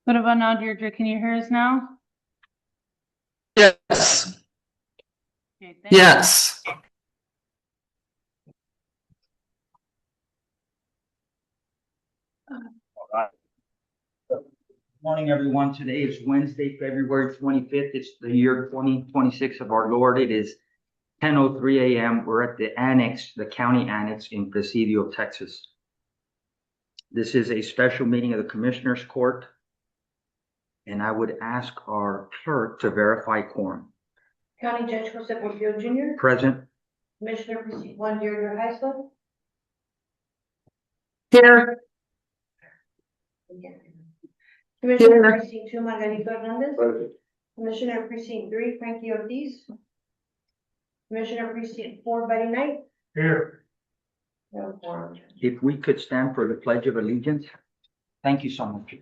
What about now, Deirdre? Can you hear us now? Yes. Okay, thank you. Yes. Morning, everyone. Today is Wednesday, February 25th. It's the year 2026 of our Lord. It is 10:03 a.m. We're at the annex, the county annex in Presidio, Texas. This is a special meeting of the Commissioners Court, and I would ask our clerk to verify quorum. County Judge Jose Portillo Jr., Present. Commissioner Precinct 1 Deirdre Heisler, Here. Commissioner Here. Precinct 2 Margarito Hernandez, Commissioner Precinct 3 Frankie Ortiz, Commissioner Precinct 4 Betty Knight. Here. No quorum. If we could stand for the Pledge of Allegiance. Thank you so much.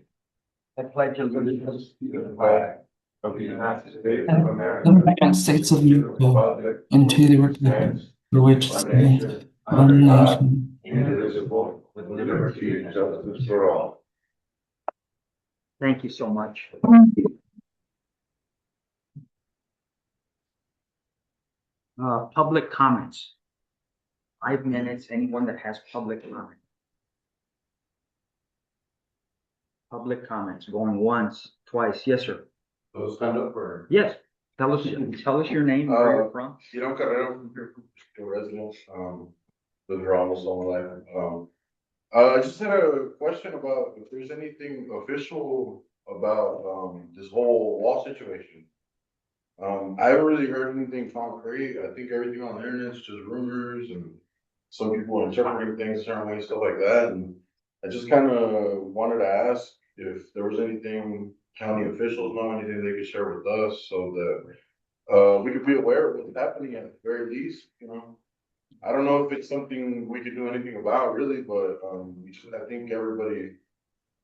I pledge allegiance To the flag of the United States of The America, United States of America, and to the republic for which it stands, one nation. indivisible, with liberty and justice for all. Thank you so much. Public comments. 5 minutes, anyone that has public comment. Public comments, going once, twice. Yes, sir. So stand up for. Yes. Tell us your name, where you're from. Ciro Carrero, from here, a resident, lived here almost all my life. I just had a question about if there's anything official about, this whole wall situation. I haven't really heard anything concrete. I think everything on the internet is just rumors and some people interpreting things certain ways, stuff like that. And I just kind of wanted to ask if there was anything county officials know, anything they could share with us so that we could be aware of what's happening at the very least, you know. I don't know if it's something we could do anything about really, but I think everybody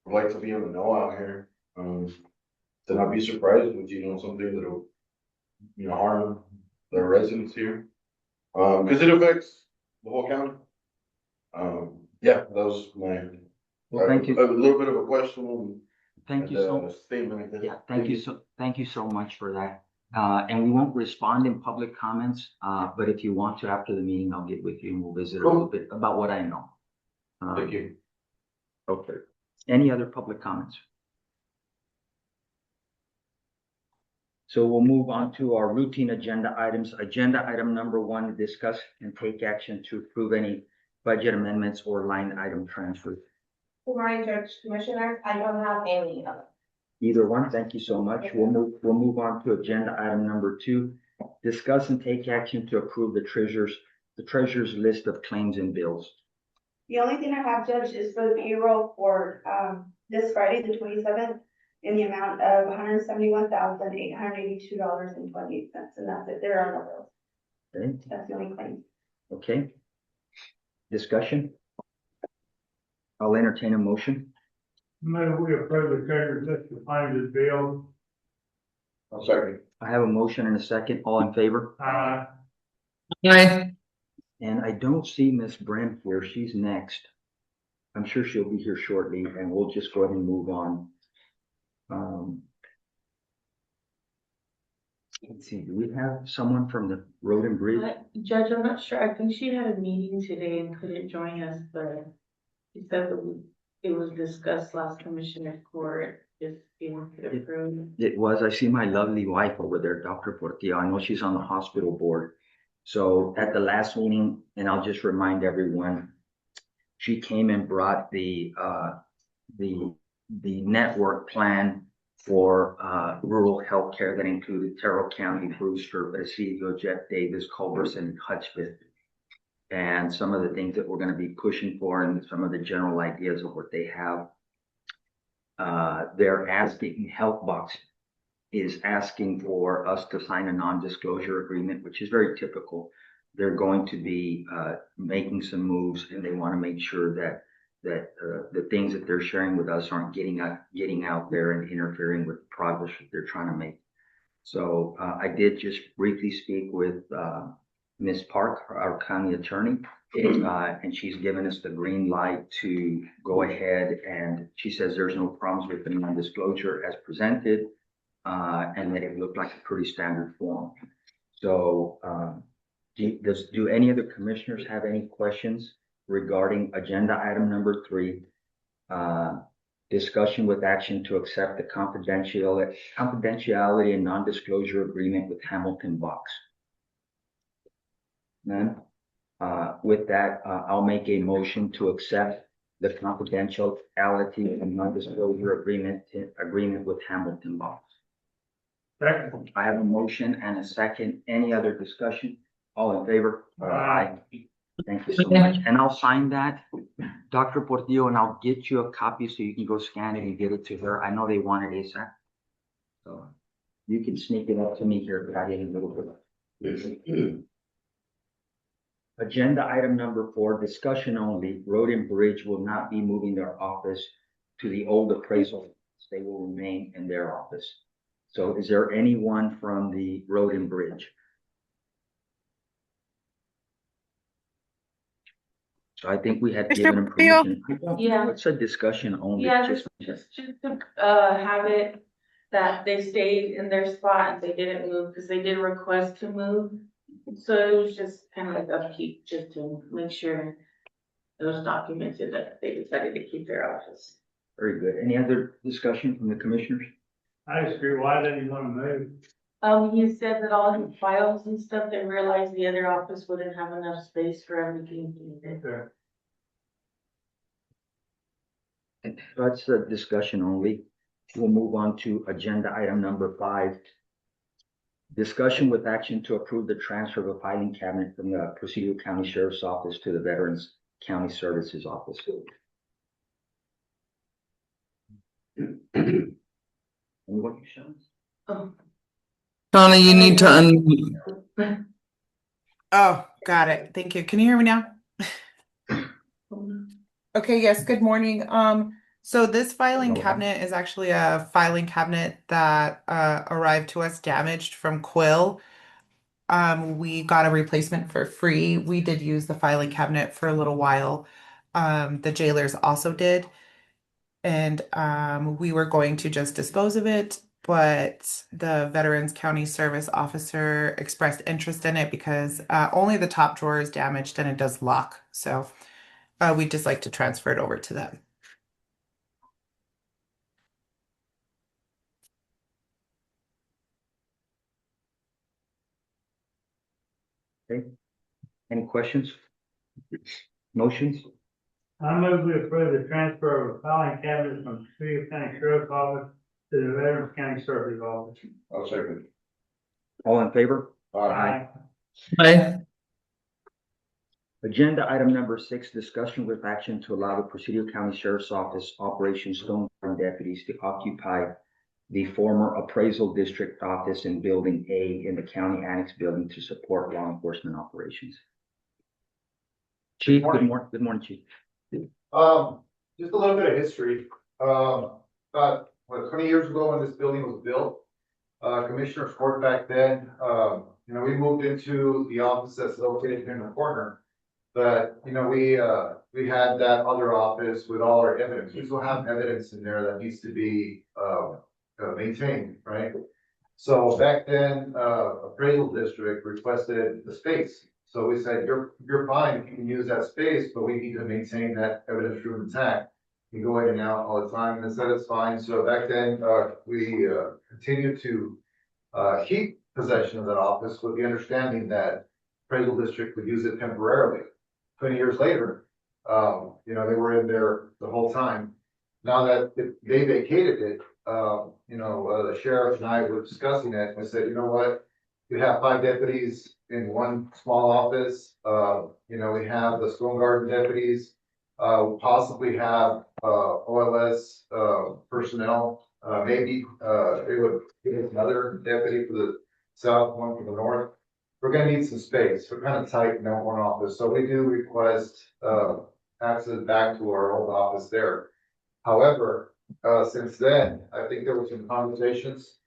would like to be in the know out here. To not be surprised with, you know, something that'll, you know, harm the residents here. Because it affects the whole county. Yeah, that was my. Well, thank you. A little bit of a question. Thank you so much. Statement. Yeah, thank you so much for that. And we won't respond in public comments, but if you want to after the meeting, I'll get with you and we'll visit a little bit about what I know. Thank you. Okay. Any other public comments? So we'll move on to our routine agenda items. Agenda item number 1, discuss and take action to approve any budget amendments or line item transfers. Good morning, Judge Commissioner. I don't have any of them. Either one, thank you so much. We'll move on to agenda item number 2, discuss and take action to approve the treasurer's list of claims and bills. The only thing I have, Judge, is for the payroll for, this Friday, the 27th, in the amount of $171,882.28, and that's it. There are no bills. Okay, That's the only claim. okay. Discussion? I'll entertain a motion. Mayor, we approve the treasurer's list of claims and bills. I'll second. I have a motion and a second. All in favor? Aye. And I don't see Miss Brent here. She's next. I'm sure she'll be here shortly and we'll just go ahead and move on. Let's see, do we have someone from the Road and Bridge? Judge, I'm not sure. I think she had a meeting today and couldn't join us, but she said that it was discussed last Commissioner Court, just being approved. It was, I see my lovely wife over there, Dr. Portillo. I know she's on the hospital board. So at the last meeting, and I'll just remind everyone, she came and brought the network plan for rural healthcare that included Terrell County, Brewster, Presidio, Jeff Davis, Culberson, and Hutchville. And some of the things that we're going to be pushing for and some of the general ideas of what they have. They're asking, HealthBox is asking for us to sign a non-disclosure agreement, which is very typical. They're going to be making some moves and they want to make sure that the things that they're sharing with us aren't getting out there and interfering with the progress that they're trying to make. So I did just briefly speak with Ms. Park, our county attorney. And she's given us the green light to go ahead, and she says there's no problems with the non-disclosure as presented, and that it looked like a pretty standard form. So, do any other commissioners have any questions regarding agenda item number 3? Discussion with action to accept the confidentiality and non-disclosure agreement with Hamilton Box. None? With that, I'll make a motion to accept the confidentiality and non-disclosure agreement with Hamilton Box. Second. I have a motion and a second. Any other discussion? All in favor? Aye. Thank you so much. And I'll sign that, Dr. Portillo, and I'll get you a copy so you can go scan it and get it to her. I know they want it ASAP. So you can sneak it up to me here, but I did a little bit. Agenda item number 4, discussion only. Road and Bridge will not be moving their office to the old appraisal. They will remain in their office. So is there anyone from the Road and Bridge? So I think we had given them permission. Yeah. It's a discussion only. Yeah, just to, have it that they stayed in their spot and they didn't move, because they did request to move. So it was just kind of like upkeep, just to make sure it was documented that they decided to keep their office. Very good. Any other discussion from the commissioners? I just agree, why didn't you want to move? He said that all his files and stuff, they realized the other office wouldn't have enough space for everything he needed. Okay. That's a discussion only. We'll move on to agenda item number 5. Discussion with action to approve the transfer of a filing cabinet from the Presidio County Sheriff's Office to the Veterans County Services Office. Anyone, Sean? Oh. Donna, you need to unmute. Oh, got it. Thank you. Can you hear me now? Okay, yes, good morning. So this filing cabinet is actually a filing cabinet that arrived to us damaged from Quill. We got a replacement for free. We did use the filing cabinet for a little while. The jailers also did. And we were going to just dispose of it, but the Veterans County Service Officer expressed interest in it because only the top drawer is damaged and it does lock. So we'd just like to transfer it over to them. Okay. Any questions? Motions? I move we approve the transfer of a filing cabinet from Presidio County Sheriff's Office to the Veterans County Services Office. I'll second. All in favor? Aye. Aye. Agenda item number 6, discussion with action to allow the Presidio County Sheriff's Office Operation Stone Garden deputies to occupy the former appraisal district office in Building A in the county annex building to support law enforcement operations. Chief, good morning, Chief. Just a little bit of history. About 20 years ago when this building was built, Commissioner Court back then, we moved into the office that's located in the corner. But, we had that other office with all our evidence. We still have evidence in there that needs to be, maintained, right? So back then, appraisal district requested the space. So we said, you're fine, you can use that space, but we need to maintain that evidence room intact. You go in and out all the time, and they said it's fine. So back then, we continued to keep possession of that office with the understanding that appraisal district would use it temporarily. 20 years later, they were in there the whole time. Now that they vacated it, the sheriff and I were discussing it, and I said, you know what? We have 5 deputies in one small office. We have the Stone Garden deputies, possibly have OLS personnel. Maybe they would give us another deputy for the south, one for the north. We're gonna need some space. We're kind of tight in that one office, so we do request access back to our old office there. However, since then, I think there were some conversations.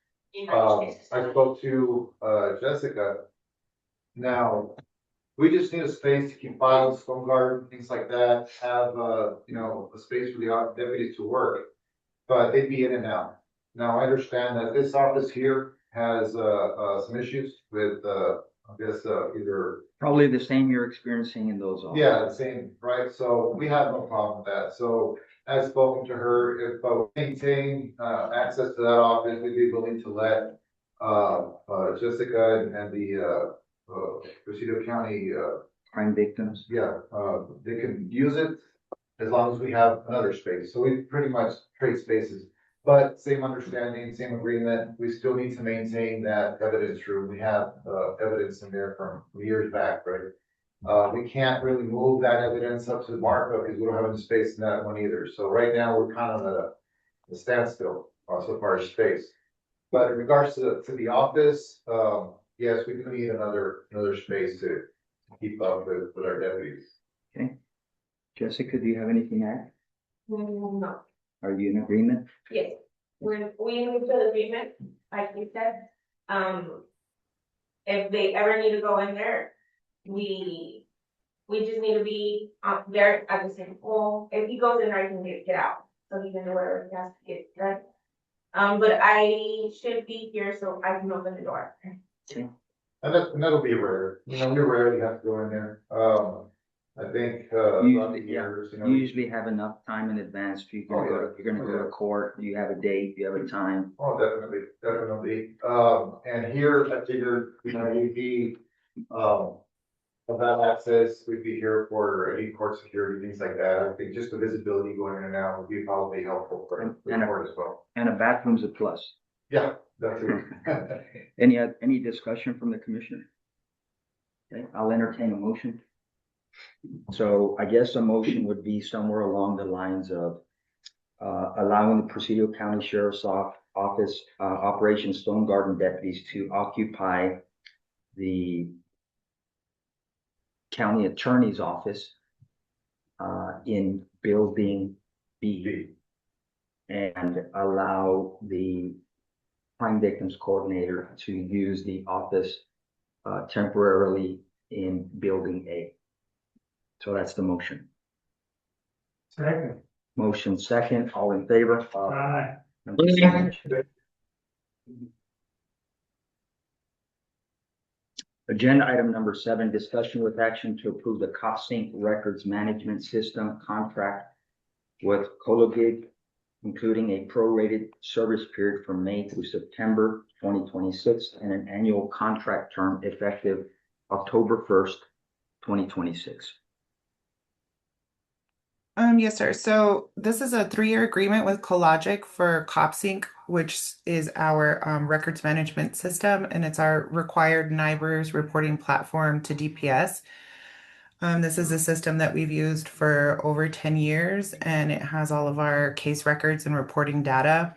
I spoke to Jessica. Now, We just need a space to keep files, phone guard, things like that, have, a space for the deputies to work. But they'd be in and out. Now, I understand that this office here has, some issues with, either. Probably the same you're experiencing in those offices. Yeah, the same, right? So we have no problem with that. So I've spoken to her, if we maintain, access to that office, we'd be willing to let, Jessica and the, Presidio County, Crime victims. they can use it as long as we have another space. So we pretty much trade spaces. But same understanding, same agreement, we still need to maintain that evidence room. We have, evidence in there from years back, right? We can't really move that evidence up to the markup because we don't have any space in that one either. So right now, we're kind of at a standstill, so far as space. But in regards to the office, yes, we do need another space to keep up with our deputies. Okay. Jessica, do you have anything to add? No. Are you in agreement? Yes, when we move to the agreement, like you said, if they ever need to go in there, we just need to be up there at the same pool. If he goes in there, I can get out, so he can do whatever he has to get done. But I should be here so I can open the door. And that'll be rare, we rarely have to go in there, I think, throughout the years, You usually have enough time in advance. You're gonna go to court, you have a date, you have a time. Oh, definitely. And here, I figured, we'd be, of that access, we'd be here for any court security, things like that. I think just the visibility going in and out would be probably helpful for the court as well. And a bathroom's a plus. Yeah, that's it. Any discussion from the commissioner? Okay, I'll entertain a motion. So I guess a motion would be somewhere along the lines of allowing the Presidio County Sheriff's Office, Operation Stone Garden deputies to occupy the county attorney's office in building B, and allow the crime victims coordinator to use the office temporarily in building A. So that's the motion. Second. Motion second, all in favor? Aye. Agenda item number 7, discussion with action to approve the CopSync Records Management System contract with Cologig, including a prorated service period from May through September 2026 and an annual contract term effective October 1st, 2026. Yes, sir. So this is a 3-year agreement with Cologig for CopSync, which is our records management system, and it's our required NIBRS reporting platform to DPS. This is a system that we've used for over 10 years, and it has all of our case records and reporting data.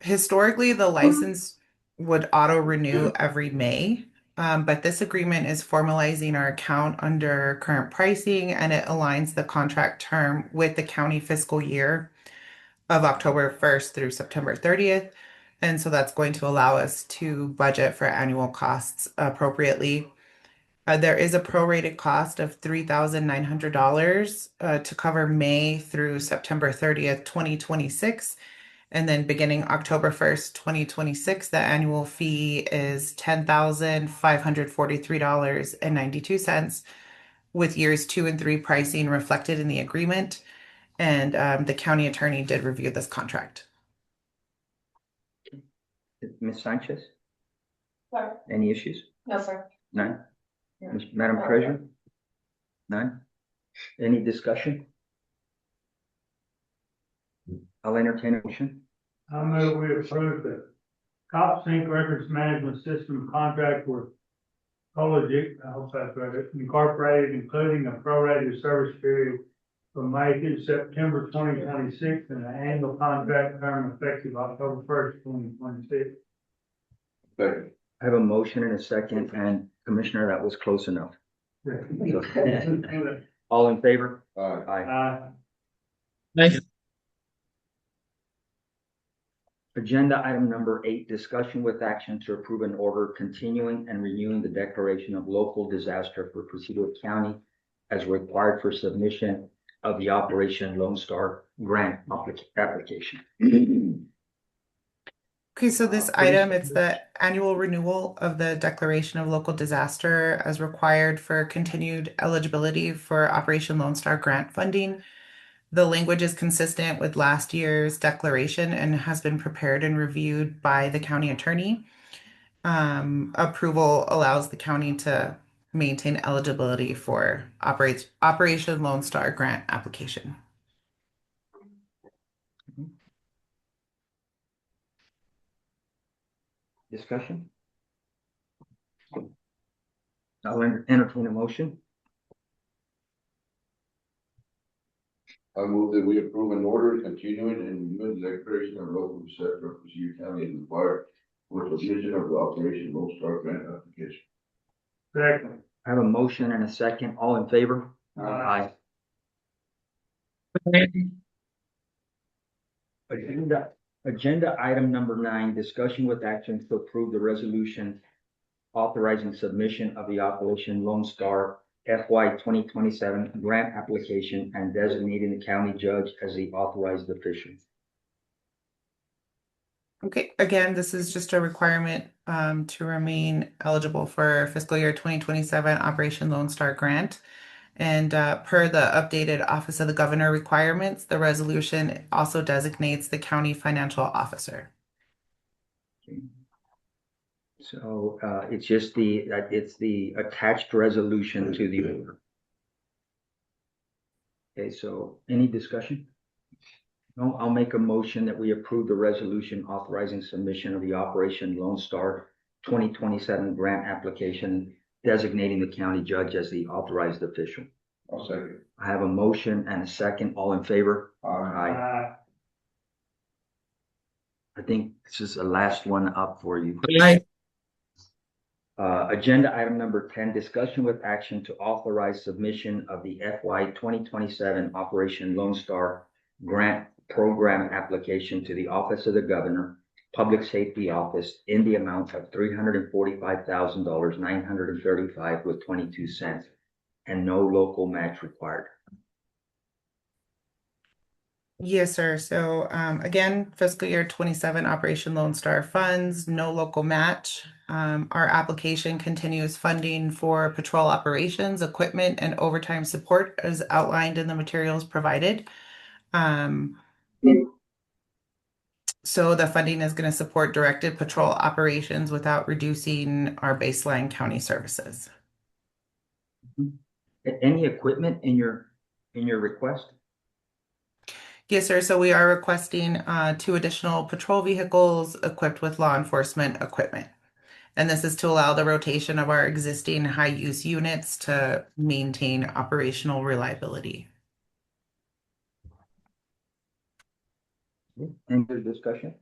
Historically, the license would auto-renew every May. But this agreement is formalizing our account under current pricing, and it aligns the contract term with the county fiscal year of October 1st through September 30th. And so that's going to allow us to budget for annual costs appropriately. There is a prorated cost of $3,900 to cover May through September 30th, 2026. And then beginning October 1st, 2026, the annual fee is $10,543.92, with years 2 and 3 pricing reflected in the agreement. And the county attorney did review this contract. Ms. Sanchez, Sorry. any issues? No, sir. None? Yeah. Madam Treasurer? None? Any discussion? I'll entertain a motion. I move we approve the CopSync Records Management System contract with Cologig, I hope that's right, Incorporated, including a prorated service period from May through September 2026 and an annual contract term effective October 1st, 2026. Second. I have a motion and a second, and Commissioner, that was close enough. All in favor? Aye. Thank you. Agenda item number 8, discussion with action to approve an order continuing and renewing the declaration of local disaster for Presidio County as required for submission of the Operation Lone Star grant application. Okay, so this Please. item, it's the annual renewal of the declaration of local disaster as required for continued eligibility for Operation Lone Star grant funding. The language is consistent with last year's declaration and has been prepared and reviewed by the county attorney. Approval allows the county to maintain eligibility for Operation Lone Star grant application. Discussion? I'll entertain a motion. I move that we approve an order continuing and renewing the declaration of local disaster for Presidio County as required for submission of the Operation Lone Star grant application. Second. I have a motion and a second. All in favor? Aye. Agenda item number 9, discussion with action to approve the resolution authorizing submission of the Operation Lone Star FY 2027 grant application and designating the county judge as the authorized official. Okay, again, this is just a requirement to remain eligible for fiscal year 2027 Operation Lone Star grant. And per the updated Office of the Governor requirements, the resolution also designates the county financial officer. Okay. So it's just it's the attached resolution to the order. Okay, so any discussion? No, I'll make a motion that we approve the resolution authorizing submission of the Operation Lone Star 2027 grant application, designating the county judge as the authorized official. I'll second. I have a motion and a second. All in favor? Aye. I think this is the last one up for you. Aye. Agenda item number 10, discussion with action to authorize submission of the FY 2027 Operation Lone Star grant program application to the Office of the Governor, Public Safety Office in the amount of $345,935 with 22 cents and no local match required. Yes, sir. So again, fiscal year 27 Operation Lone Star funds, no local match. Our application continues funding for patrol operations, equipment, and overtime support as outlined in the materials provided. So the funding is going to support directed patrol operations without reducing our baseline county services. Any equipment in your request? Yes, sir. So we are requesting 2 additional patrol vehicles equipped with law enforcement equipment. And this is to allow the rotation of our existing high-use units to maintain operational reliability. Any other discussion?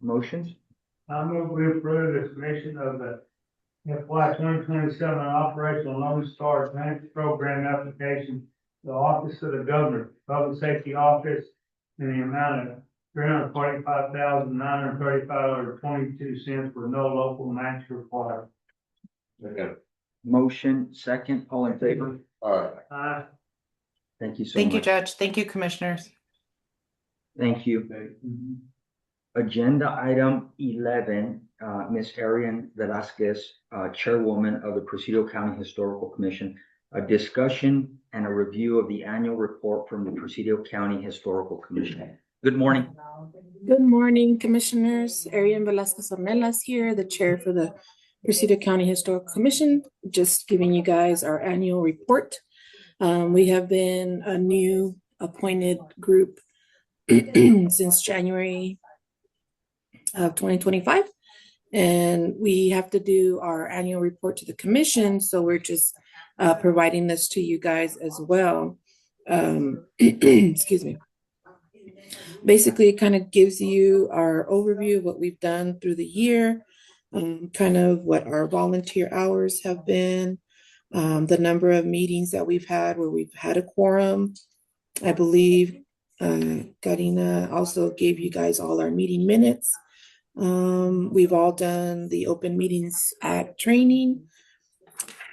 Motions? I move we approve the submission of the FY 2027 Operational Lone Star grant program application to the Office of the Governor, Public Safety Office, in the amount of $345,935.22 with no local match required. Okay. Motion second, all in favor? All right. Aye. Thank you so Thank you, much. Judge. Thank you, Commissioners. Thank you. Agenda item 11, Ms. Arian Velasquez, Chairwoman of the Presidio County Historical Commission, a discussion and a review of the annual report from the Presidio County Historical Commission. Good morning. Good morning, Commissioners. Arian Velasquez Ornelas here, the Chair for the Presidio County Historical Commission, just giving you guys our annual report. We have been a new appointed group since January of 2025, and we have to do our annual report to the commission, so we're just providing this to you guys as well. Excuse me. Basically, it kind of gives you our overview of what we've done through the year, kind of what our volunteer hours have been, the number of meetings that we've had where we've had a quorum. I believe Karina also gave you guys all our meeting minutes. We've all done the Open Meetings Act training.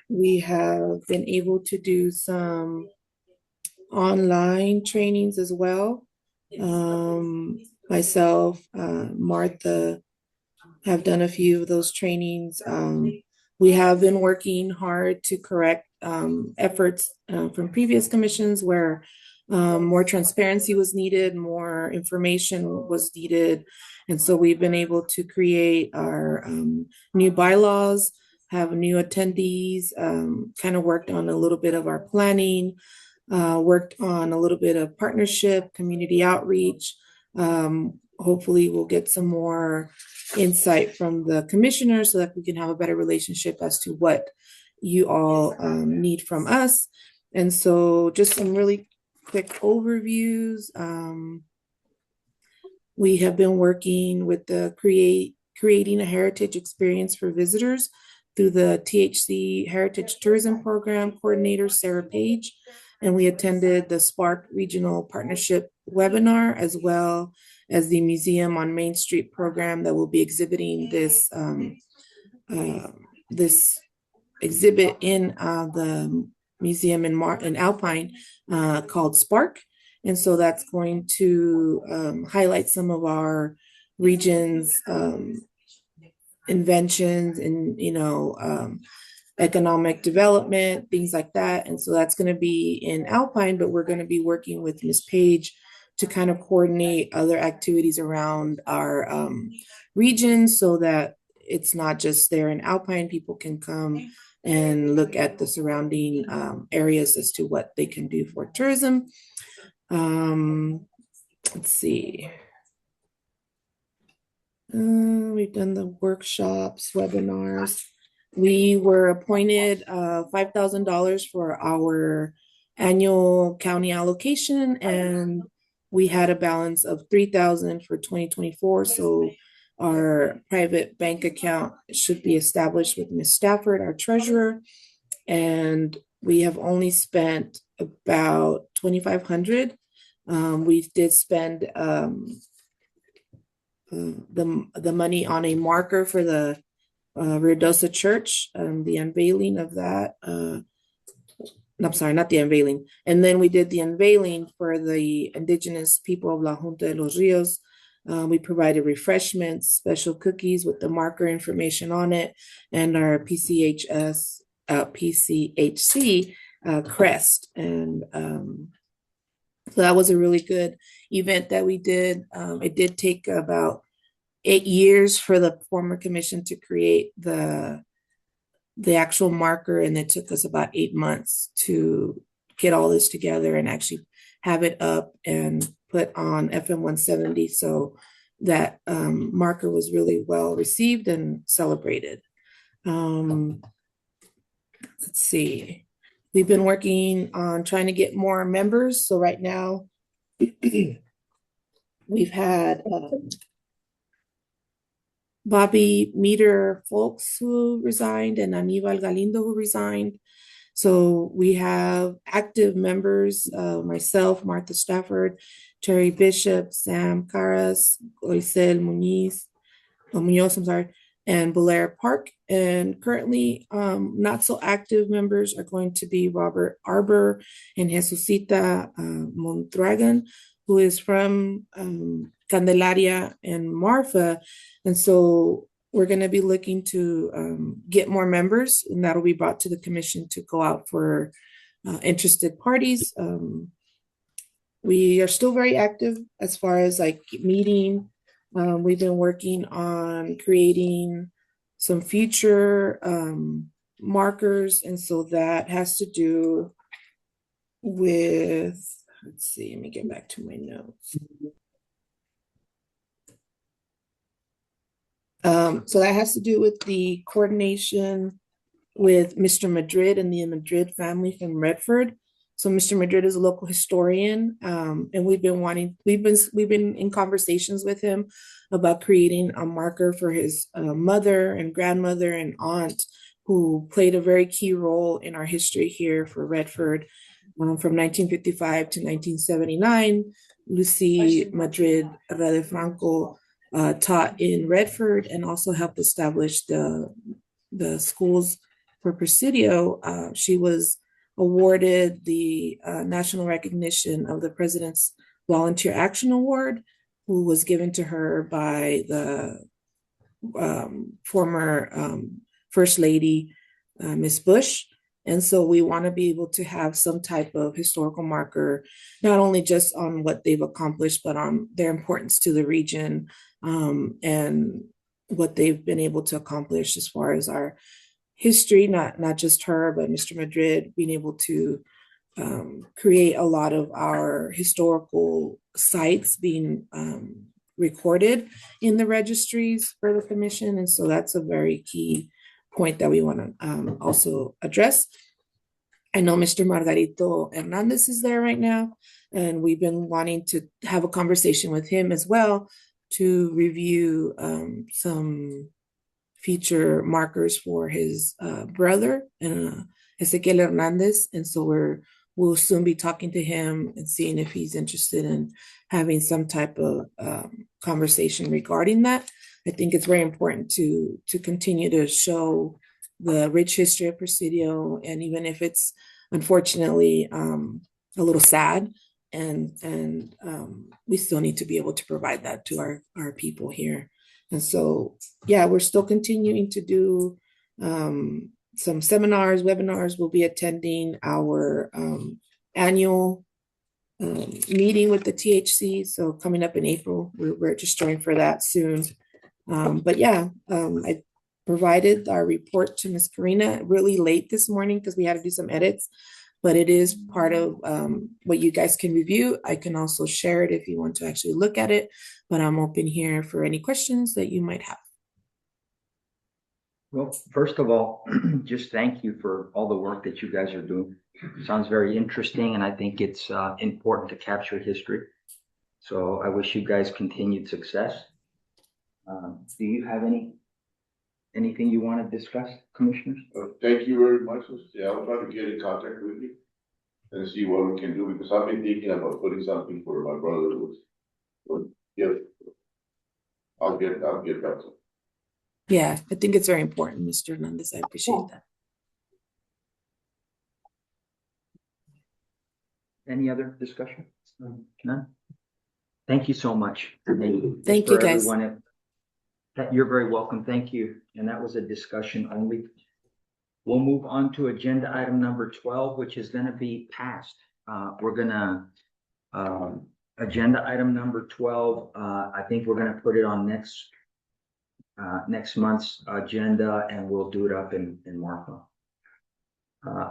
We have been able to do some online trainings as well. Myself, Martha have done a few of those trainings. We have been working hard to correct efforts from previous commissions where more transparency was needed, more information was needed. And so we've been able to create our new bylaws, have new attendees, kind of worked on a little bit of our planning, worked on a little bit of partnership, community outreach. Hopefully we'll get some more insight from the commissioners so that we can have a better relationship as to what you all need from us. And so just some really quick overviews. We have been working with the creating a heritage experience for visitors through the THC Heritage Tourism Program coordinator, Sarah Page. And we attended the Spark Regional Partnership webinar, as well as the Museum on Main Street program that will be exhibiting this this exhibit in the museum in Alpine called Spark. And so that's going to highlight some of our region's inventions and, economic development, things like that. And so that's going to be in Alpine, but we're going to be working with Ms. Page to kind of coordinate other activities around our region so that it's not just there in Alpine. People can come and look at the surrounding areas as to what they can do for tourism. Let's see. We've done the workshops, webinars. We were appointed $5,000 for our annual county allocation, and we had a balance of $3,000 for 2024. So our private bank account should be established with Ms. Stafford, our treasurer, and we have only spent about $2,500. We did spend the money on a marker for the Ruidoso Church, the unveiling of that. I'm sorry, not the unveiling. And then we did the unveiling for the indigenous people of La Junta de los Rios. We provided refreshments, special cookies with the marker information on it, and our PCHC crest. And so that was a really good event that we did. It did take about 8 years for the former commission to create the actual marker, and it took us about 8 months to get all this together and actually have it up and put on FM 170. So that marker was really well received and celebrated. Let's see. We've been working on trying to get more members. So right now, we've had Bobby Meter Folks who resigned and Aníbal Galindo who resigned. So we have active members, myself, Martha Stafford, Terry Bishop, Sam Caras, Oisel Munoz, I'm sorry, and Belair Park. And currently, not so active members are going to be Robert Arbor and Jesusita Mondragon, who is from Candelaria and Marfa. And so we're going to be looking to get more members, and that'll be brought to the commission to go out for interested parties. We are still very active as far as like meeting. We've been working on creating some future markers. And so that has to do with, let's see, let me get back to my notes. So that has to do with the coordination with Mr. Madrid and the Madrid family from Redford. So Mr. Madrid is a local historian, and we've been in conversations with him about creating a marker for his mother and grandmother and aunt, who played a very key role in our history here for Redford. from 1955 to 1979. Lucy Madrid Radefranco taught in Redford and also helped establish the schools for Presidio. She was awarded the national recognition of the President's Volunteer Action Award, who was given to her by the former First Lady, Miss Bush. And so we want to be able to have some type of historical marker, not only just on what they've accomplished, but on their importance to the region, and what they've been able to accomplish as far as our history, not just her, but Mr. Madrid being able to create a lot of our historical sites being recorded in the registries for the commission. And so that's a very key point that we want to also address. I know Mr. Margarito Hernandez is there right now, and we've been wanting to have a conversation with him as well to review some feature markers for his brother, Ezequiel Hernandez. And so we'll soon be talking to him and seeing if he's interested in having some type of conversation regarding that. I think it's very important to continue to show the rich history of Presidio, and even if it's unfortunately a little sad, and we still need to be able to provide that to our people here. And so, yeah, we're still continuing to do some seminars, webinars. We'll be attending our annual meeting with the THC. So coming up in April, we're registering for that soon. But yeah, I provided our report to Ms. Karina really late this morning because we had to do some edits, but it is part of what you guys can review. I can also share it if you want to actually look at it, but I'm open here for any questions that you might have. Well, first of all, just thank you for all the work that you guys are doing. Sounds very interesting, and I think it's important to capture history. So I wish you guys continued success. Do you have anything you want to discuss, commissioners? Thank you very much. Yeah, I'll try to get in contact with you and see what we can do, because I've been thinking about putting something for my brother. Yeah, I'll get back to you. Yeah, I think it's very important, Mr. Hernandez. I appreciate that. Any other discussion? None? Thank you so much. Thank you, guys. Everyone, you're very welcome. Thank you. And that was a discussion only. We'll move on to agenda item number 12, which is going to be passed. We're going to, agenda item number 12, I think we're going to put it on next month's agenda, and we'll do it up in markup.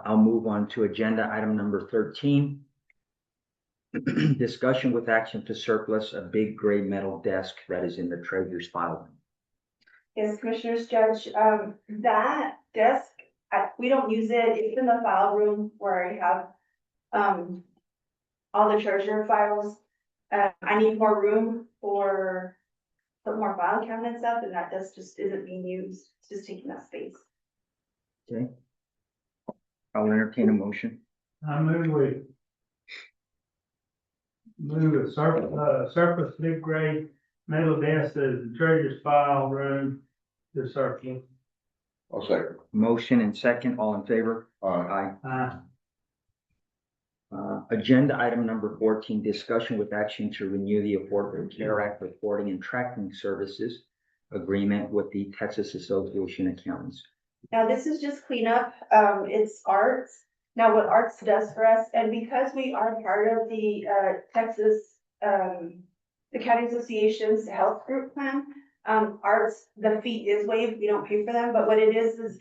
I'll move on to agenda item number 13. Discussion with action to surplus a big gray metal desk that is in the treasurer's file. Yes, Commissioners, Judge, that desk, we don't use it. It's in the file room where I have all the treasurer files. I need more room for put more file cabinets up, and that desk just isn't being used. It's just taking up space. Okay. I'll entertain a motion. I move a surplus big gray metal desk as the treasurer's file room to surplus. I'll second. Motion and second, all in favor? Aye. Aye. Agenda item number 14, discussion with action to renew the Affordable Care Act reporting and tracking services agreement with the Texas Association of Counties. Now, this is just cleanup. It's ARTS. Now, what ARTS does for us, and because we are part of the Texas, the County Association's health group plan, ARTS, the fee is waived. We don't pay for them, but what it is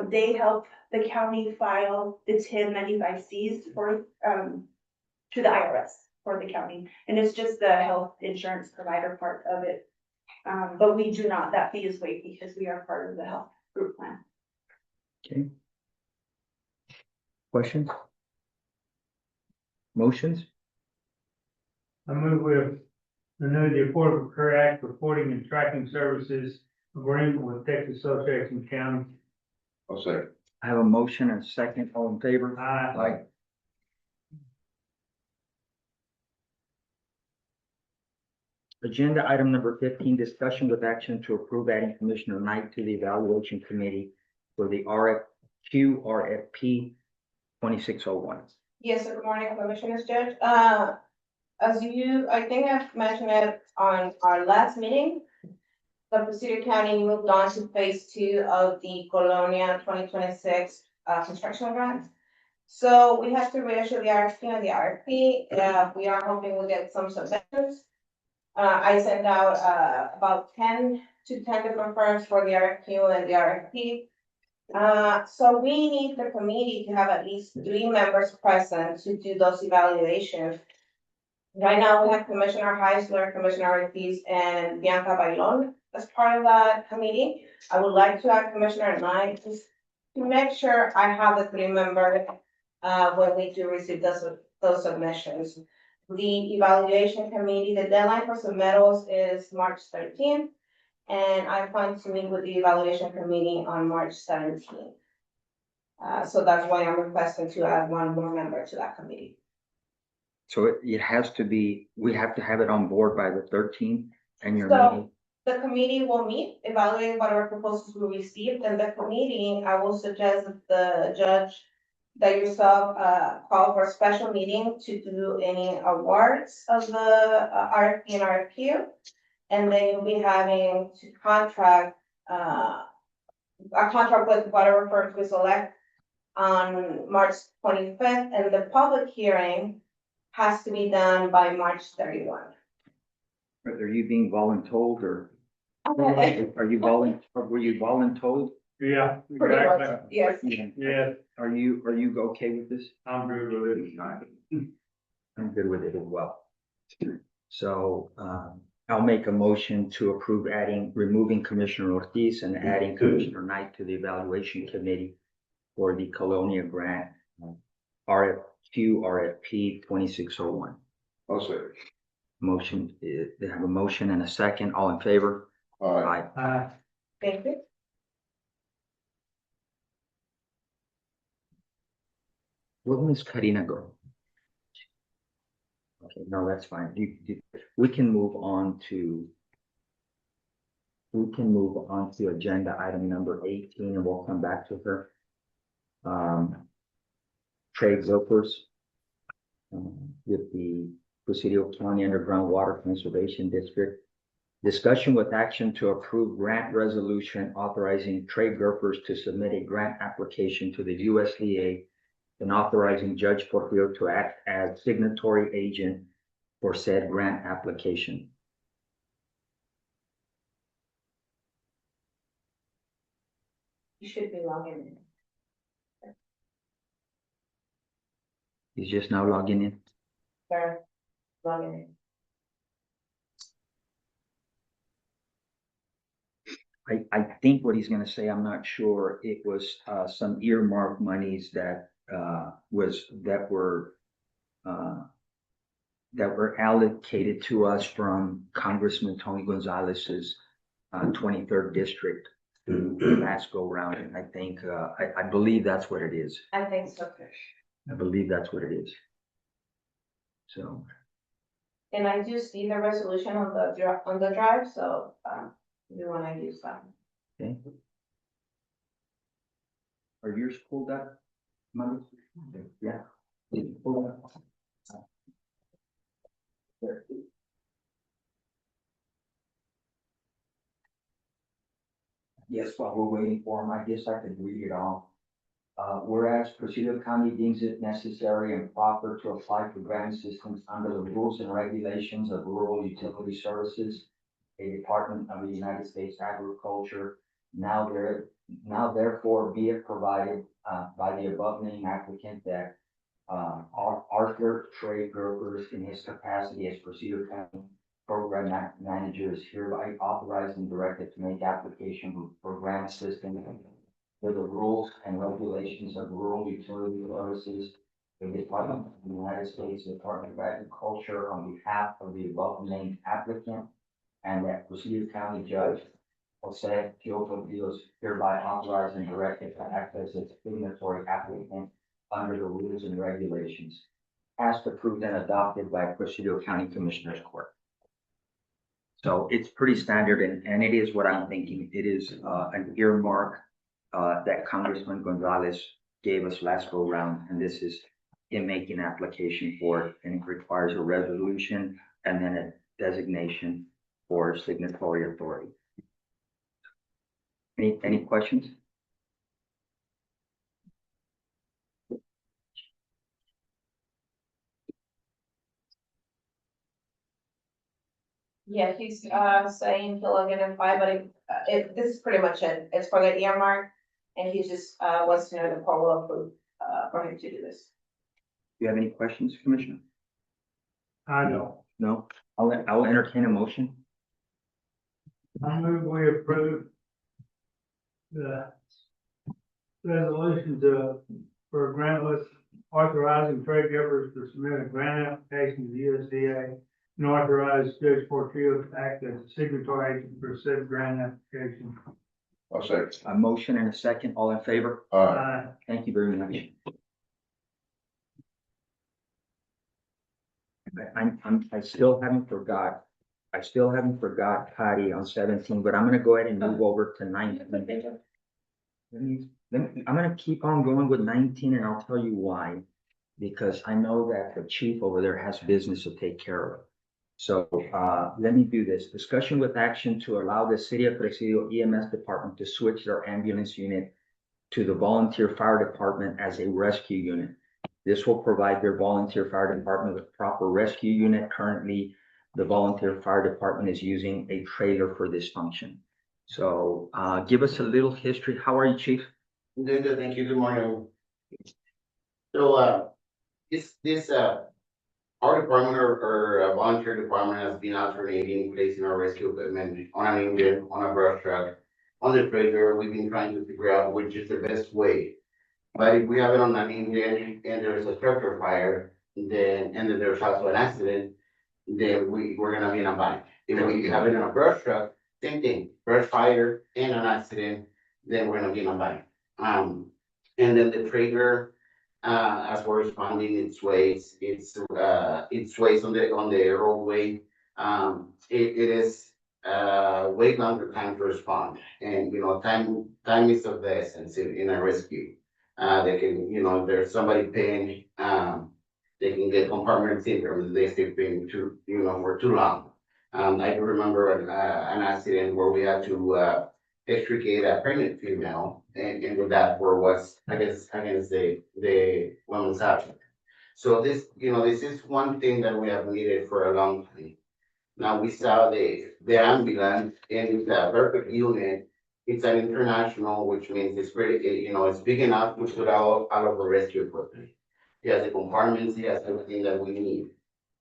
they help the county file the 1095Cs for to the IRS for the county, and it's just the health insurance provider part of it. But we do not. That fee is waived because we are part of the health group plan. Okay. Questions? Motions? I move with renew the Affordable Care Act reporting and tracking services agreement with Texas Association of Counties. I'll second. I have a motion and a second, all in favor? Aye. Agenda item number 15, discussion with action to approve adding Commissioner Knight to the evaluation committee for the RFP 2601. Yes, good morning, Commissioners, Judge. As you, I think I've mentioned it on our last meeting, the Presidio County moved on to phase 2 of the Colonia 2026 construction grant. So we have to reissue the RFP and the RFP. We are hoping we'll get some submissions. I sent out about 10 different firms for the RFQ and the RFP. So we need the committee to have at least 3 members present to do those evaluations. Right now, we have Commissioner Heisler, Commissioner Ortiz, and Bianca Bailon as part of that committee. I would like to add Commissioner Knight just to make sure I have the 3 members when we do receive those submissions. The evaluation committee, the deadline for submittals is March 13th, and I plan to meet with the evaluation committee on March 17th. So that's why I'm requesting to add 1 more member to that committee. So it has to be, we have to have it on board by the 13th and your So- meeting. The committee will meet, evaluate whatever proposals we received, and the committee, I will suggest that the judge that yourself call for a special meeting to do any awards of the RFP and RFQ. And then you'll be having to contract a contract with whatever firms we select on March 25th, and the public hearing has to be done by March 31. Are you being voluntold or are you were you voluntold? Yeah. Pretty exactly. much, yes. Yes, Are you okay with this? I'm good with it. I'm good with it as well. So, I'll make a motion to approve removing Commissioner Ortiz and adding Commissioner Knight to the evaluation committee for the Colonia Grant, RFP 2601. I'll say. Motion, they have a motion and a second. All in favor? Aye. Thank you. Where did Miss Karina go? Okay, no, that's fine. We can move on to agenda item number 18 and we'll come back to her. Trade brokers with the Presidio County Underground Water Conservation District. Discussion with action to approve grant resolution authorizing trade groups to submit a grant application to the USDA and authorizing Judge Porfirio to act as signatory agent for said grant application. You should be logging in. He's just now logging in. Sir, logging in. I think what he's gonna say, I'm not sure, it was some earmark monies that were allocated to us from Congressman Tony Gonzalez's 23rd district to last go round. And I think I believe that's what it is. I think so. I believe that's what it is. So And I do see the resolution on the drive, so you wanna use that. okay. Are yours pulled up, Mother? Yeah. Did you pull it up? There. Yes, while we're waiting for him, I guess I could read it off. Whereas Presidio County deems it necessary and proper to apply for grant assistance under the rules and regulations of Rural Utility Services, a Department of the United States Agriculture, now therefore be it provided by the above named applicant that Arthur Trey Gerber, in his capacity as Presidio County Program Manager, is hereby authorized and directed to make application for grant assistance for the rules and regulations of Rural Utility Services, the Department of the United States Department of Agriculture, on behalf of the above named applicant, and that Presidio County Judge Jose Porfirio is hereby authorized and directed to act as a signatory applicant under the rules and regulations, as approved and adopted by Presidio County Commissioners Court. So it's pretty standard and it is what I'm thinking. It is an earmark that Congressman Gonzalez gave us last go round, and this is him making application for it, and it requires a resolution and then a designation for signatory authority. Any questions? Yeah, he's, saying he'll log in and apply, but this is pretty much it. It's for the earmark. And he just, wants to know the follow-up for him to do this. Do you have any questions, Commissioner? I don't. No? I'll entertain a motion. I move we approve the resolution for grantless authorizing trade givers to submit a grant application to the USDA and authorize Judge Portillo to act as a signatory agent for said grant application. I'll second. A motion and a second. All in favor? Thank you very much. I still haven't forgot Patty on 17, but I'm gonna go ahead and move over to 19. I'm gonna keep on going with 19 and I'll tell you why. Because I know that the chief over there has business to take care of. So let me do this. Discussion with action to allow the City of Presidio EMS department to switch their ambulance unit to the volunteer fire department as a rescue unit. This will provide their volunteer fire department with proper rescue unit. Currently, the volunteer fire department is using a trailer for this function. So give us a little history. How are you, Chief? Doing good, thank you. Good morning. So our department or volunteer department has been alternating placing our rescue equipment on an engine, on a brush truck, on the trailer. We've been trying to figure out which is the best way. But if we have it on an engine and there's a structure fire, then there's also an accident, then we're gonna be in a bind. If we have it in a brush truck, same thing, brush fire and an accident, then we're gonna be in a bind. And then the trailer, as we're responding its ways on the roadway, it is way longer time to respond. And, time is of the essence in a rescue. They can, if there's somebody paying, they can get compartment syndrome, if they stay paying for too long. I do remember an accident where we had to extricate a pregnant female, and with that was against the women's option. So this is one thing that we have needed for a long time. Now we saw the ambulance, and it's a perfect unit. It's an international, which means it's pretty, it's big enough to put out of the rescue equipment. It has the compartments, it has everything that we need.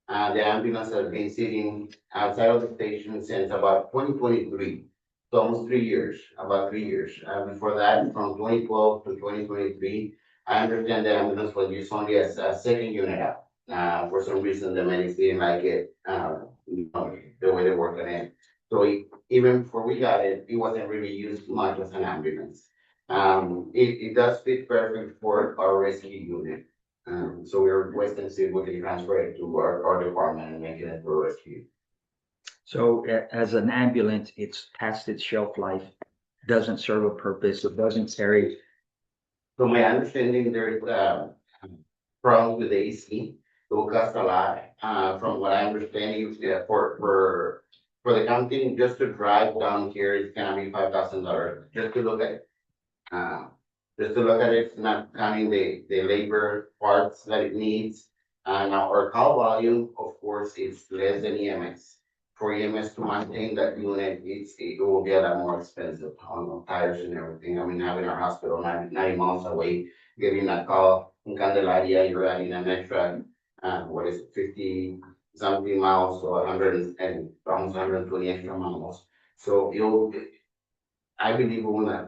The ambulance has been sitting outside of the station since about 2023. So almost 3 years, about 3 years. Before that, from 2012 to 2023, I understand the ambulance was used only as a second unit out. For some reason, the medics didn't like it, the way they worked on it. So even before we got it, it wasn't really used much as an ambulance. It does fit perfect for our rescue unit. So we're requesting to see if we can transfer it to our department and make it for rescue. So as an ambulance, it's past its shelf life, doesn't serve a purpose, it doesn't carry. From my understanding, there's problems with the AC. It will cost a lot. From what I understand, for the county, just to drive down here, it's gonna be $5,000 just to look at it. Just to look at it, not counting the labor parts that it needs. Now our call volume, of course, is less than EMS. For EMS to maintain that unit, it will be a lot more expensive on tires and everything. I mean, having our hospital 90 miles away, getting a call in Candelaria, you're adding an extra, 50 something miles, so 100 and almost 120 extra miles. So I believe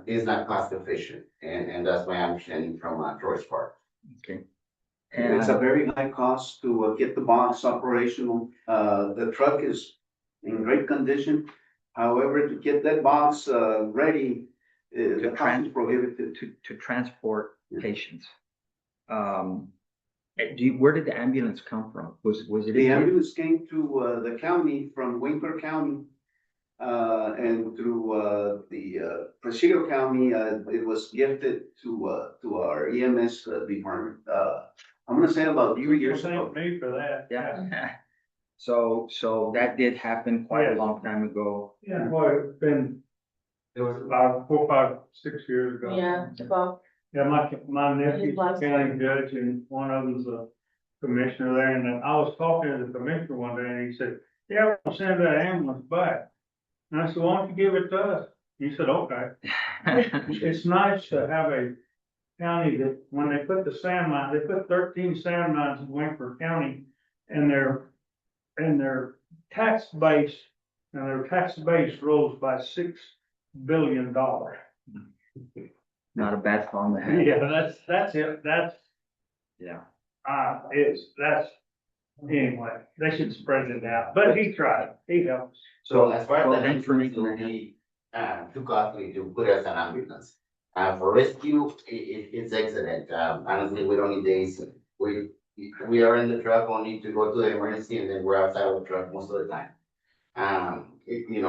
it's not cost efficient, and that's my understanding from Troy's part. Okay. It's a very high cost to get the box operational. The truck is in great condition. However, to get that box ready, the cost is prohibitive. To transport patients. Where did the ambulance come from? Was it? The ambulance came to the county from Winkler County. And through, the Presidio County, it was gifted to our EMS department. I'm gonna say about 2 years ago. Thank me for that. Yeah. So that did happen quite a long time ago. Yeah, boy, it's been, it was about 4, 5, 6 years ago. Yeah, well, Yeah, my nephew's His last a county judge and one of them's a commissioner there, and I was talking to the commissioner one day and he said, yeah, we'll send that ambulance back. And I said, why don't you give it to us? He said, okay. It's nice to have a county that, when they put the sand mine, they put 13 sand mines in Wayne County, and their tax base, and their tax base rose by $6 billion. Not a bad farm to have. Yeah, that's it, Yeah. anyway, they should spread it out, but he tried, he helped. So as far well, as the thanks for insurance making will that be, too costly to put as an ambulance. For rescue, it's excellent. Honestly, we don't need days. We are in the truck only to go to the emergency and then we're outside of the truck most of the time.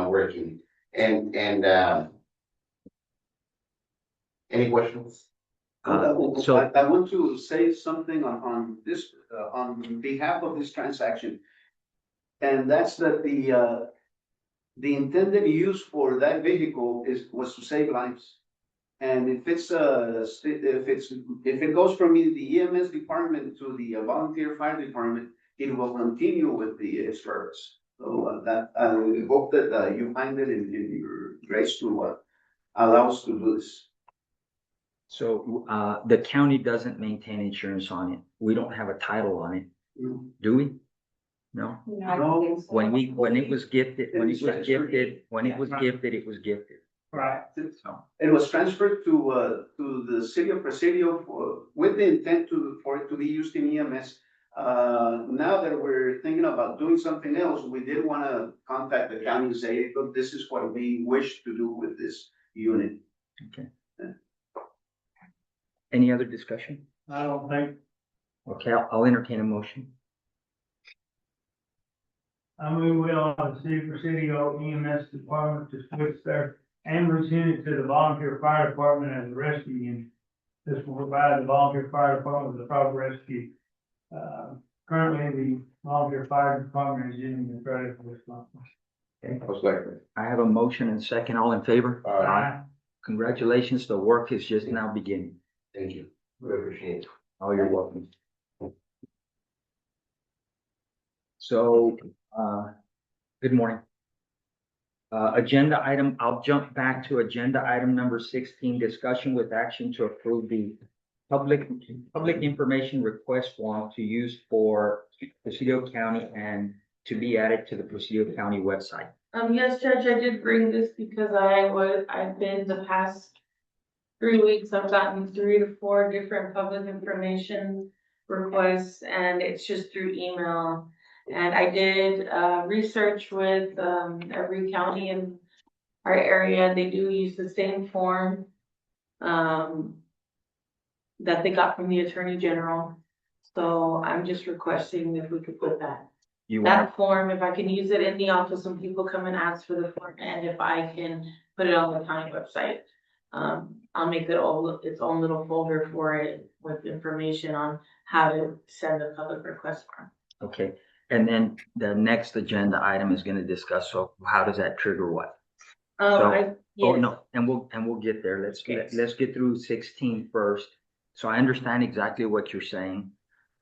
Working and, any questions? So- I want to say something on this, on behalf of this transaction. And that's that the intended use for that vehicle was to save lives. And if it goes from the EMS department to the volunteer fire department, it will continue with the service. So that, I hope that you find it in your grace to allow us to do this. So, the county doesn't maintain insurance on it. We don't have a title on it, Mm. do we? No? I don't think so. When it was gifted, it was gifted. It was gifted. Right. So, It was transferred to the city of Presidio with the intent for it to be used in EMS. Now that we're thinking about doing something else, we did want to contact the county and say, look, this is what we wish to do with this unit. okay. Any other discussion? I don't think, Okay, I'll entertain a motion. I mean, we all the city Presidio EMS department to switch their ambulance unit to the volunteer fire department as a rescue unit. This will provide the volunteer fire department with the proper rescue. Currently, the volunteer fire department is using the credit for this month. Okay. I have a motion and second. All in favor? Aye. Congratulations, the work is just now beginning. Thank you. We appreciate it. Oh, you're welcome. So, good morning. Agenda item, I'll jump back to agenda item number 16, discussion with action to approve the public information request form to use for Presidio County and to be added to the Presidio County website. Yes, Judge, I did bring this because I've been the past 3 weeks, I've gotten 3 to 4 different public information requests, and it's just through email. And I did, research with, every county in our area. They do use the same form, that they got from the Attorney General. So I'm just requesting if we could put that form, if I can use it in the office when people come and ask for the form, and if I can put it on the county website. I'll make it its own little folder for it with information on how to send a public request form. Okay, and then the next agenda item is gonna discuss, so how does that trigger what? Oh, no, and we'll get there. Let's get through 16 first. So I understand exactly what you're saying.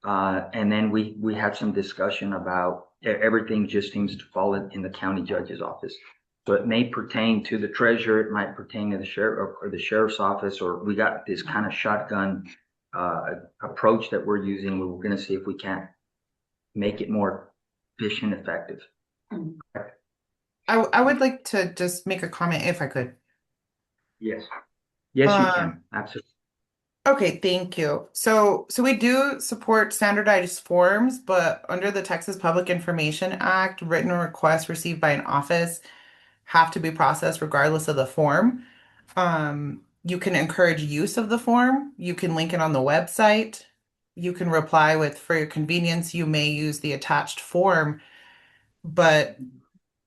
And then we had some discussion about everything just seems to fall in the county judge's office. So it may pertain to the treasurer, it might pertain to the sheriff or the sheriff's office, or we got this kind of shotgun approach that we're using. We're gonna see if we can't make it more efficient, effective. I would like to just make a comment if I could. Yes. Yes, you can. Absolutely. Okay, thank you. So we do support standardized forms, but under the Texas Public Information Act, written requests received by an office have to be processed regardless of the form. You can encourage use of the form. You can link it on the website. You can reply with, for your convenience, you may use the attached form, but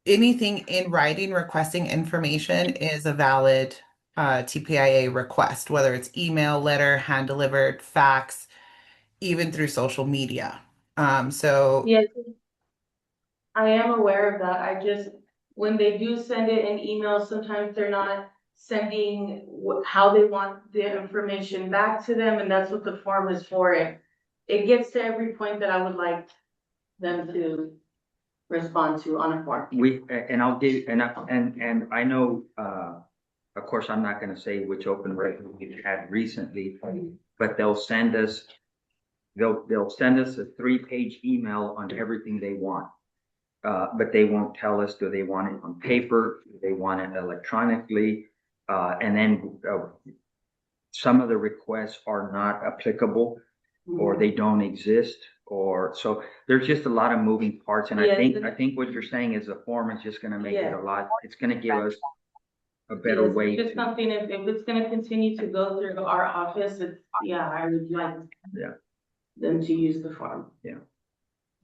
anything in writing requesting information is a valid TPIA request, whether it's email, letter, hand delivered, fax, even through social media. So Yes, I am aware of that. I just, when they do send it in email, sometimes they're not sending how they want the information back to them, and that's what the form is for. It gets to every point that I would like them to respond to on a form. And I'll give, and I know, of course, I'm not gonna say which open record we've had recently, but they'll send us a 3-page email on everything they want. But they won't tell us, do they want it on paper? Do they want it electronically? And then some of the requests are not applicable or they don't exist. Or so there's just a lot of moving parts. And I think what you're saying is the form is just gonna make it a lot, it's gonna give us a better way. It's just something, if it's gonna continue to go through our office, I would like them to use the form. Yeah.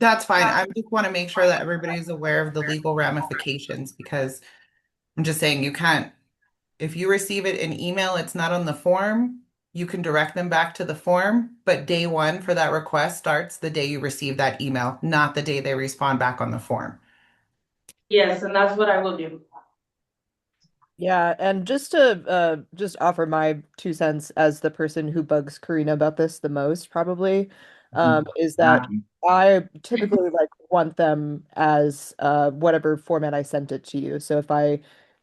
that's fine. I just want to make sure that everybody's aware of the legal ramifications, because I'm just saying you can't, if you receive it in email, it's not on the form, you can direct them back to the form, but day one for that request starts the day you receive that email, not the day they respond back on the form. Yes, and that's what I will do. Yeah, and just to just offer my 2 cents as the person who bugs Karina about this the most, probably, is that I typically like want them as whatever format I sent it to you. So if I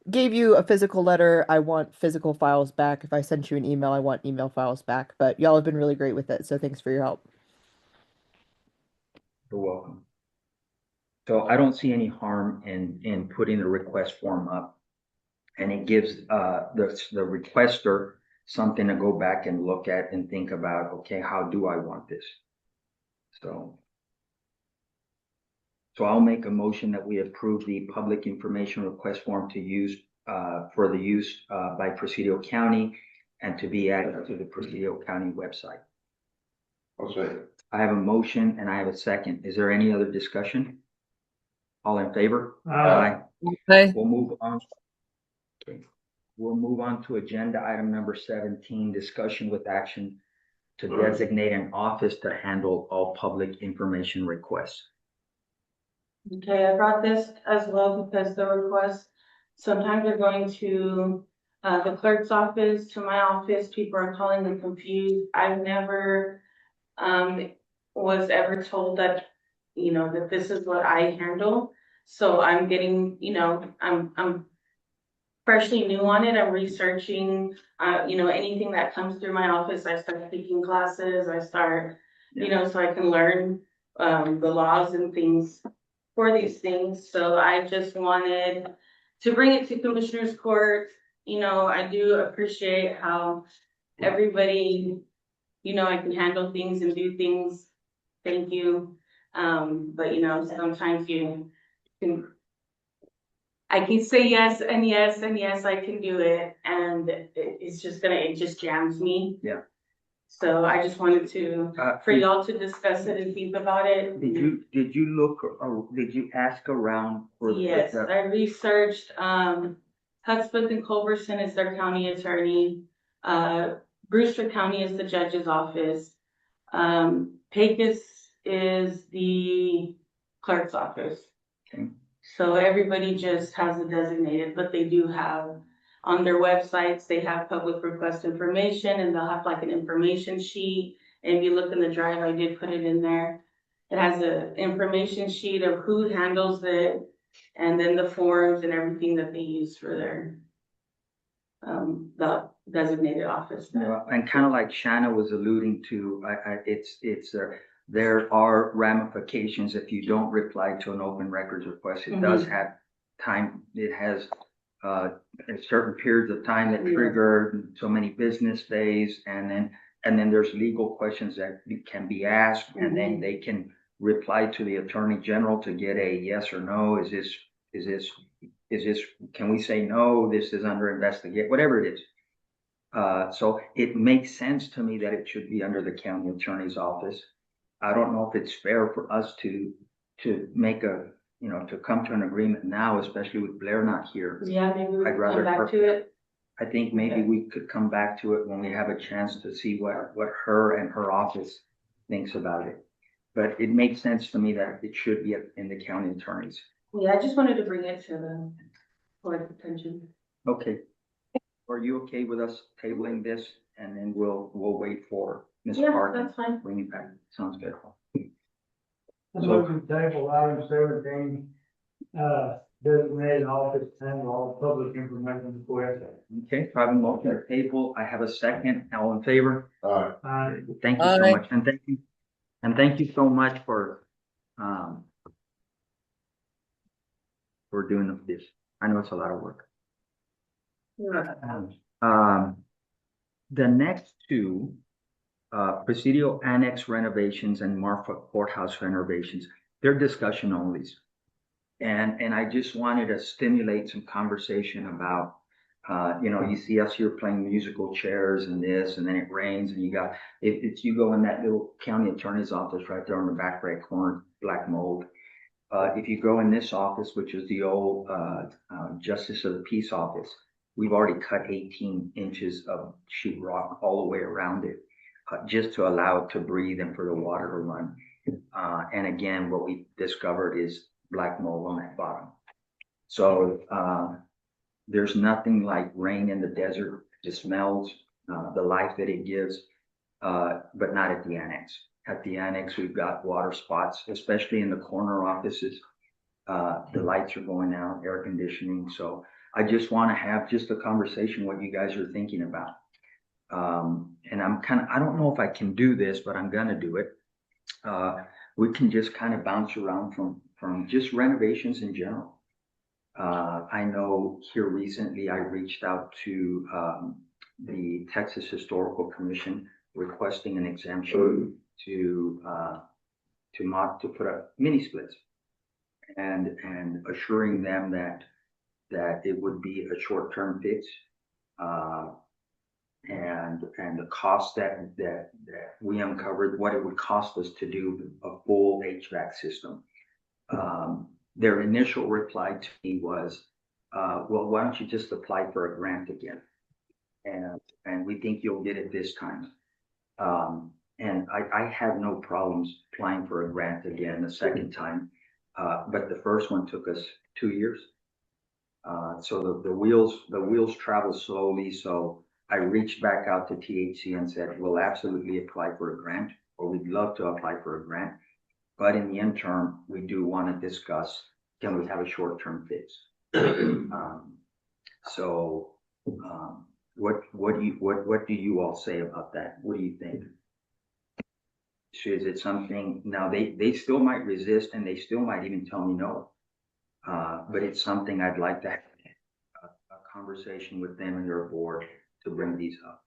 gave you a physical letter, I want physical files back. If I sent you an email, I want email files back. But y'all have been really great with it, so thanks for your help. You're welcome. So I don't see any harm in putting the request form up. And it gives the requester something to go back and look at and think about, okay, how do I want this? So I'll make a motion that we approve the public information request form to use for the use by Presidio County and to be added to the Presidio County website. I'll say. I have a motion and I have a second. Is there any other discussion? All in favor? Aye. We'll move on. Okay. We'll move on to agenda item number 17, discussion with action to designate an office to handle all public information requests. Okay, I brought this as well because the requests, sometimes they're going to the clerk's office, to my office, people are calling them confused. I've never was ever told that, that this is what I handle. So I'm getting, I'm freshly new on it. I'm researching, anything that comes through my office. I start taking classes. I start, so I can learn the laws and things for these things. So I just wanted to bring it to Commissioner's Court. I do appreciate how everybody, I can handle things and do things. Thank you. But sometimes I can say yes and yes and yes, I can do it. And it just jams me. Yeah. So I just wanted to, for y'all to discuss it and think about it. Did you look or did you ask around for Yes, I researched, Hudspeth and Culberson is their county attorney. Brewster County is the judge's office. Pecos is the clerk's office. Okay. So everybody just has it designated, but they do have on their websites, they have public request information and they'll have like an information sheet. And if you look in the drive, I did put it in there. It has an information sheet of who handles it and then the forms and everything that they use for their the designated office. And kind of like Shanna was alluding to, there are ramifications if you don't reply to an open records request. It does have time. It has certain periods of time that trigger so many business days, and then there's legal questions that can be asked, and then they can reply to the Attorney General to get a yes or no. Is this, can we say no, this is under investigation, whatever it is. So it makes sense to me that it should be under the county attorney's office. I don't know if it's fair for us to make a you know, to come to an agreement now, especially with Blair not here. Yeah, maybe we I'd can rather come her- back to it. I think maybe Okay. we could come back to it when we have a chance to see what her and her office thinks about it. But it makes sense to me that it should be in the county attorney's. Yeah, I just wanted to bring it to the board's attention. Okay. Are you okay with us tabling this and then we'll wait for Ms. Yeah, Parker? that's fine. Bring it back. Sounds good. Motion table item 17, designated office to handle all public information requests. Okay, private motion to table. I have a second. All in favor? Thank you so Aye. much. And thank you so much for doing this. I know it's a lot of work. The next two, Presidio Annex renovations and Marfa Courthouse renovations, they're discussion onlys. And I just wanted to stimulate some conversation about, you know, you see us here playing musical chairs and this, and then it rains and if you go in that little county attorney's office right there on the back right corner, black mold. If you go in this office, which is the old Justice of the Peace office, we've already cut 18 inches of sheet rock all the way around it, just to allow it to breathe and for the water to run. And again, what we discovered is black mold on that bottom. So there's nothing like rain in the desert. It smells, the life that it gives, but not at the annex. At the annex, we've got water spots, especially in the corner offices. The lights are going out, air conditioning. So I just want to have just a conversation what you guys are thinking about. And I don't know if I can do this, but I'm gonna do it. We can just kind of bounce around from just renovations in general. I know here recently I reached out to the Texas Historical Commission requesting an exemption to put up mini splits and assuring them that it would be a short-term fix. And the cost that we uncovered, what it would cost us to do a full HVAC system. Their initial reply to me was, well, why don't you just apply for a grant again? And we think you'll get it this time. And I have no problems applying for a grant again the second time. But the first one took us 2 years. So the wheels travel slowly. So I reached back out to THC and said, we'll absolutely apply for a grant, or we'd love to apply for a grant. But in the interim, we do want to discuss, can we have a short-term fix? What do you all say about that? What do you think? Is it something, now they still might resist and they still might even tell me no. But it's something I'd like to have a conversation with them and their board to bring these up.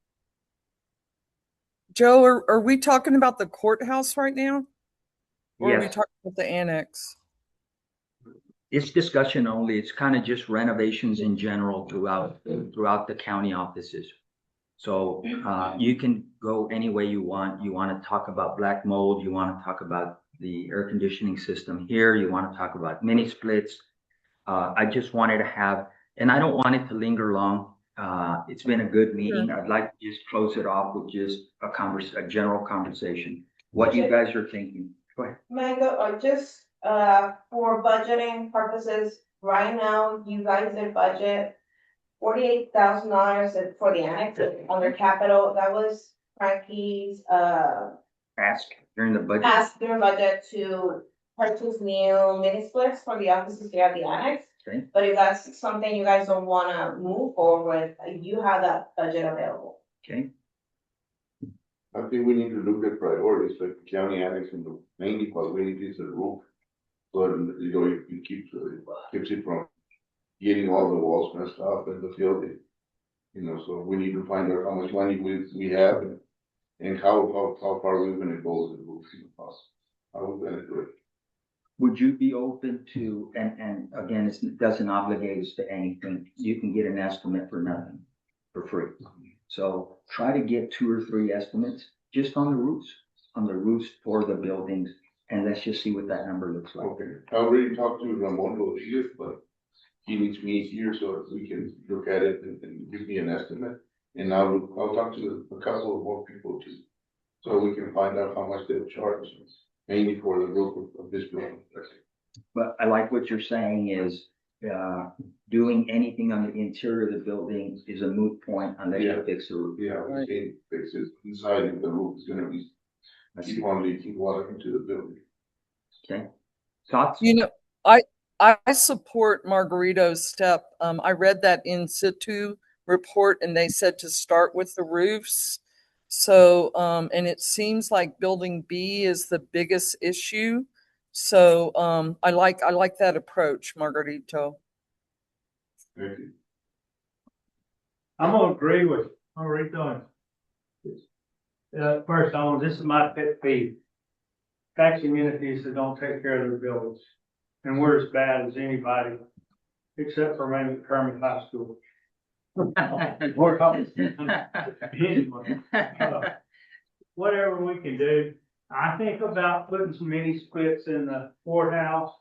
Joe, are we talking about the courthouse right now? Or are we Yes. talking about the annex? It's discussion only. It's kind of just renovations in general throughout the county offices. So you can go any way you want. You want to talk about black mold. You want to talk about the air conditioning system here. You want to talk about mini splits. I just wanted to have, and I don't want it to linger long. It's been a good meeting. I'd like to just close it off with just a general conversation. What you guys are thinking. Go ahead. Mango, or just, for budgeting purposes, right now, you guys did budget $48,000 for the annex under capital. That was Frankie's, Ask during the budget. ask their budget to purchase new mini splits for the offices here at the annex. Okay. But if that's something you guys don't wanna move forward with, you have that budget available. Okay. I think we need to look at priorities, like the county annex and the mainly part, we need to use the roof. So, you know, it keeps it from getting all the walls messed up and the building. You know, so we need to find out how much money we have and how far we're gonna go with the roof in the process. How we're gonna do it. Would you be open to, and again, it doesn't obligate us to anything. You can get an estimate for nothing, for free. So try to get 2 or 3 estimates just on the roofs for the buildings and let's just see what that number looks like. Okay, I already talked to Ramon Rodriguez, but he needs me here so we can look at it and give me an estimate. And I'll talk to a couple of more people too, so we can find out how much they'll charge, mainly for the roof of this building. But I like what you're saying is, doing anything on the interior of the building is a moot point unless you fix the roof. Yeah, we can fix it inside if the roof is gonna be, keep on leaking water into the building. Okay, thoughts? You know, I support Margarito's step. I read that in situ report and they said to start with the roofs. So, and it seems like building B is the biggest issue. So, I like that approach, Margarito. Thank you. I'm gonna agree with Margarito. First, this is my pet peeve. Tax communities that don't take care of their buildings. And we're as bad as anybody, except for maybe Kermit High School. We're anyway, whatever we can do. I think about putting some mini splits in the courthouse.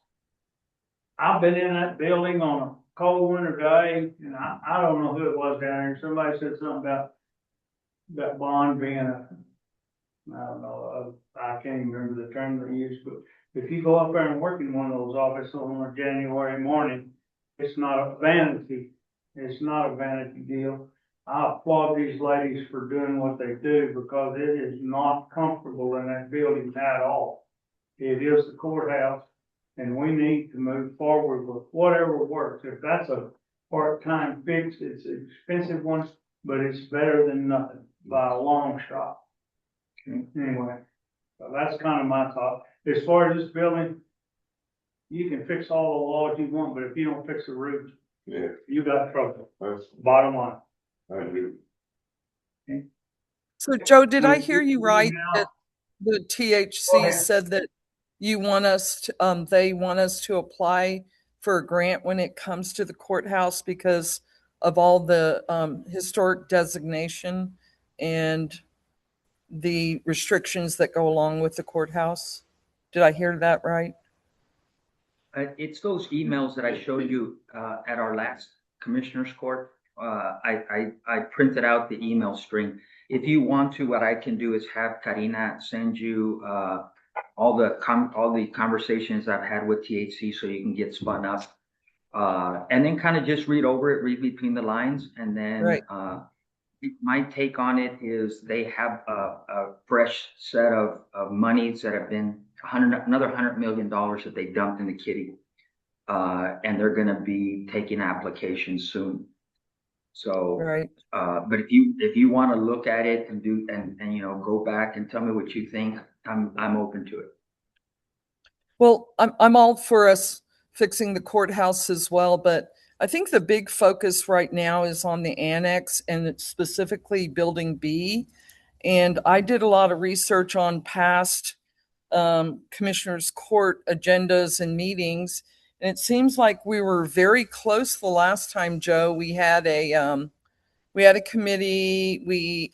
I've been in that building on a cold winter day, and I don't know who it was down there. Somebody said something about that bond being I don't know, I can't even remember the term they used, but if you go up there and work in one of those offices on a January morning, it's not a vanity. It's not a vanity deal. I applaud these ladies for doing what they do because it is not comfortable in that building at all. It is the courthouse, and we need to move forward with whatever works. If that's a part-time fix, it's an expensive one, but it's better than nothing by a long shot. Anyway, so that's kind of my thought. As far as this building, you can fix all the walls you want, but if you don't fix the roof, you got trouble. That's bottom line. I agree. Okay. So Joe, did I hear you right that the THC said that you want us to, they want us to apply for a grant when it comes to the courthouse because of all the historic designation and the restrictions that go along with the courthouse? Did I hear that right? It's those emails that I showed you at our last commissioner's court. I printed out the email string. If you want to, what I can do is have Karina send you all the conversations I've had with THC so you can get spun up. And then kind of just read over it, read between the lines, and then my take on it is they have a fresh set of monies that have been another $100 million that they dumped in the kitty. And they're going to be taking applications soon. So, but if you want to look at it and do, and you know, go back and tell me what you think, I'm open to it. Well, I'm all for us fixing the courthouse as well, but I think the big focus right now is on the annex and it's specifically building B. And I did a lot of research on past commissioners' court agendas and meetings. And it seems like we were very close the last time, Joe. We had a committee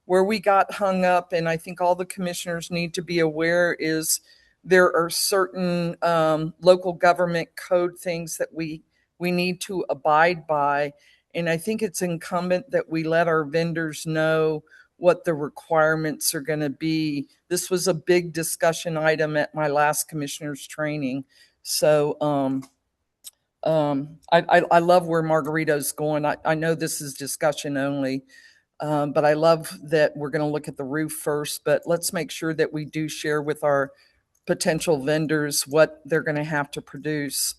where we got hung up, and I think all the commissioners need to be aware is there are certain local government code things that we need to abide by. And I think it's incumbent that we let our vendors know what the requirements are going to be. This was a big discussion item at my last commissioner's training. So I love where Margarito's going. I know this is discussion only, but I love that we're going to look at the roof first, but let's make sure that we do share with our potential vendors what they're going to have to produce.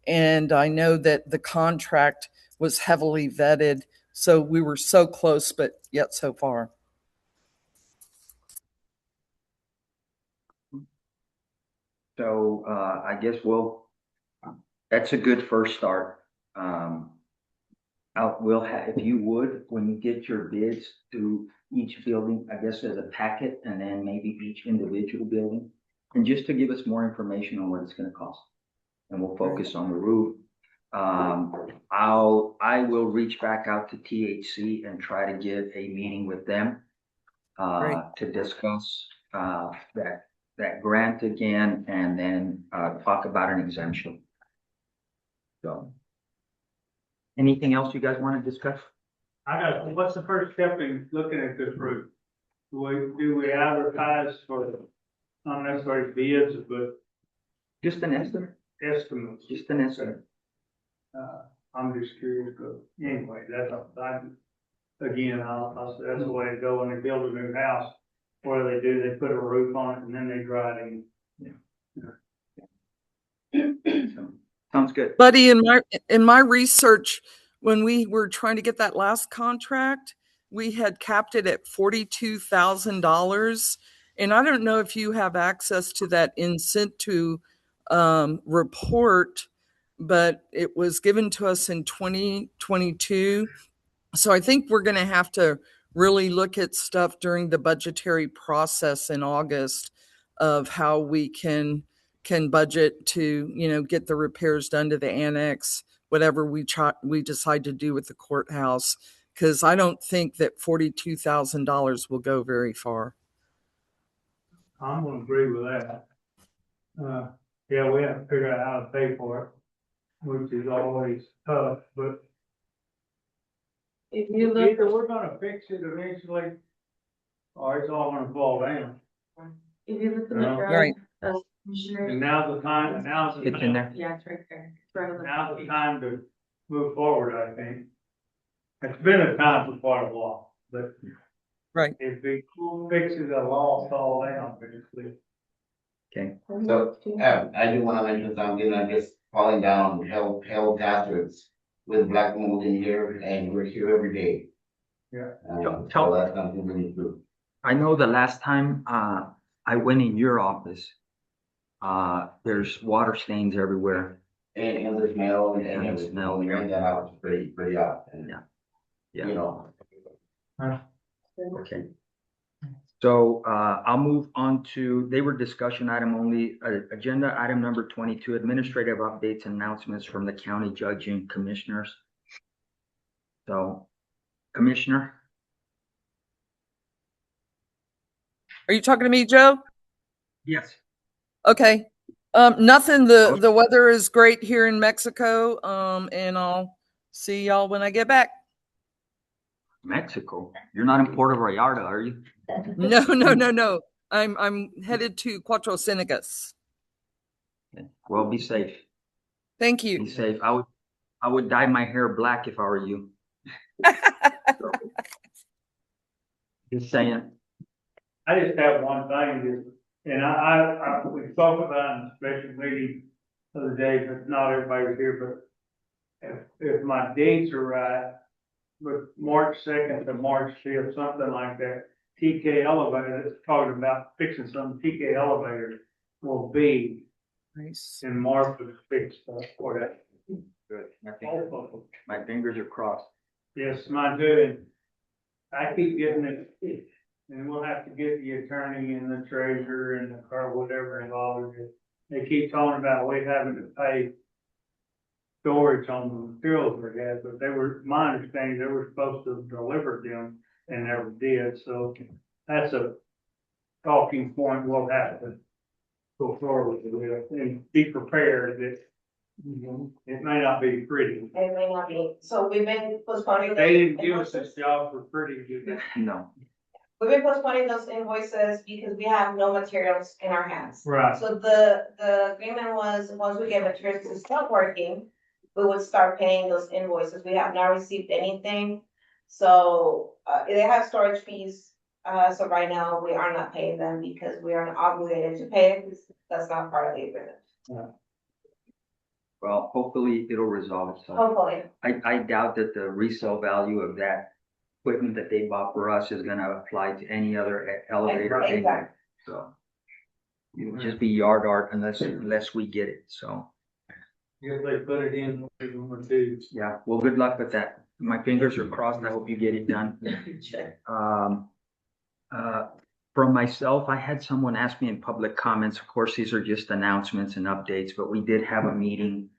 And I know that the contract was heavily vetted, so we were so close, but yet so far. So I guess that's a good first start. We'll have, if you would, when you get your bids to each building, I guess as a packet, and then maybe each individual building, and just to give us more information on what it's going to cost. And we'll focus on the roof. I will reach back out to THC and try to get a meeting with them to discuss that that grant again and then, talk about an exemption. So. Anything else you guys want to discuss? What's the first step in looking at this route? Do we advertise for, not necessarily bids, but Just an estimate, estimates? just an estimate. I'm just curious, but anyway, that's, again, I'll say that's the way to go when they build a new house. What do? They put a roof on it and then they dry it in. Sounds good. Buddy, in my research, when we were trying to get that last contract, we had capped it at $42,000. And I don't know if you have access to that in situ report, but it was given to us in 2022. So I think we're going to have to really look at stuff during the budgetary process in August of how we can budget to, you know, get the repairs done to the annex, whatever we decide to do with the courthouse, because I don't think that $42,000 will go very far. I'm gonna agree with that. Yeah, we have to figure out how to pay for it, which is always tough, but If you look, either we're gonna fix it eventually, or it's all gonna fall down. if you look at the No. drive, Right. And commissioners, now's the time, It's in there. yeah, it's right there. It's right on the now's the page. time to move forward, I think. It's been a time for quite a while, but Right. if it fixes a law, fall down, basically. Okay. So, I do wanna mention something, I'm just falling down hell hazards with black mold in here, and we're here every day. Yeah. So that's something we need to. I know the last time, I went in your office, there's water stains everywhere. And the smell and And the everything, smell, we yeah. bring that out pretty often. Yeah. Yeah. You know. Okay. So, I'll move on to, they were discussion item only, agenda item number 22, administrative updates and announcements from the county judge and commissioners. So, Commissioner? Are you talking to me, Joe? Yes. Okay. Nothing. The weather is great here in Mexico. And I'll see y'all when I get back. Mexico? You're not in Puerto Vallarta, are you? No. I'm headed to Cuatro Ciénegas. Okay. Well, be safe. Thank you. Be safe. I would dye my hair black if I were you. Just saying. I just have one thing, and we talked about in a special meeting the other day, but not everybody's here, but if my dates are right, but March 2nd to March 5th, something like that, TK Elevator, that's talking about fixing some TK elevator will be Nice. in March to fix for that. Good. My fingers are crossed. Yes, mine too, and I keep getting it, and we'll have to get the attorney and the treasurer and the car, whatever involved in it. They keep talking about we having to pay storage on the materials we had, but my understanding, they were supposed to deliver them and never did, so that's a talking point we'll have to go forward with and be prepared that it may not be pretty. It may not be, so we've been postponing. They didn't give us this job for pretty, did they? No. We've been postponing those invoices because we have no materials in our hands. Right. So the agreement was, once we get materials to start working, we would start paying those invoices. We have not received anything. So, they have storage fees. So right now we are not paying them because we are not obligated to pay it. That's not part of the agreement. Yeah. Well, hopefully it'll resolve itself. Hopefully. I doubt that the resale value of that equipment that they bought for us is gonna apply to any other elevator. Exactly. anyway. So it would just be yard art unless we get it, so. If they put it in, we're too. Yeah, well, good luck with that. My fingers are crossed. I hope you get it done. From myself, I had someone ask me in public comments, of course, these are just announcements and updates, but we did have a meeting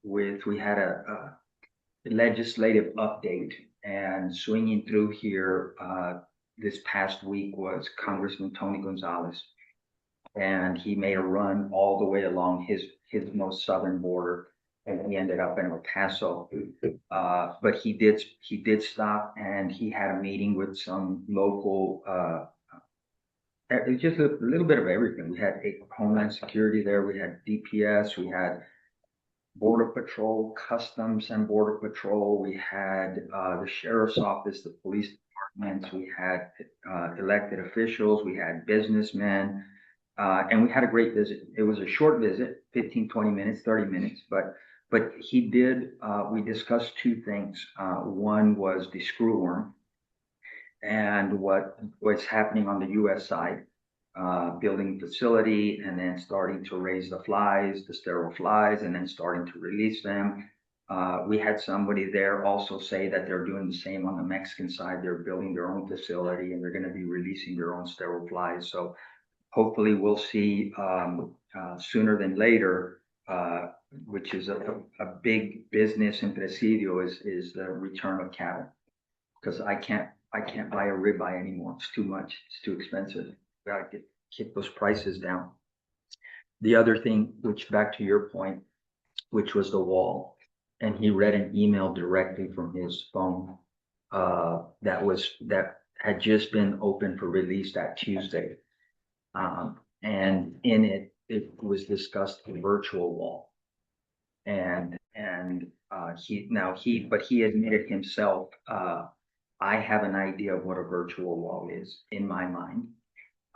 we had a legislative update, and swinging through here this past week was Congressman Tony Gonzalez. and he made a run all the way along his most southern border, and he ended up in El Paso. But he did stop, and he had a meeting with some local, it's just a little bit of everything. We had Homeland Security there, we had DPS, we had Border Patrol, Customs and Border Patrol, we had the Sheriff's Office, the police departments, we had elected officials, we had businessmen, and we had a great visit. It was a short visit, 15, 20 minutes, 30 minutes, but he did, we discussed two things. One was the screwworm and what's happening on the US side, building facility and then starting to raise the flies, the sterile flies, and then starting to release them. We had somebody there also say that they're doing the same on the Mexican side. They're building their own facility and they're going to be releasing their own sterile flies. So hopefully we'll see sooner than later, which is a big business in Presidio is the return of cattle. Because I can't buy a ribeye anymore. It's too much. It's too expensive. We gotta keep those prices down. The other thing, which back to your point, which was the wall, and he read an email directly from his phone that had just been open for release that Tuesday, and in it was discussed a virtual wall, and he admitted himself. I have an idea of what a virtual wall is in my mind.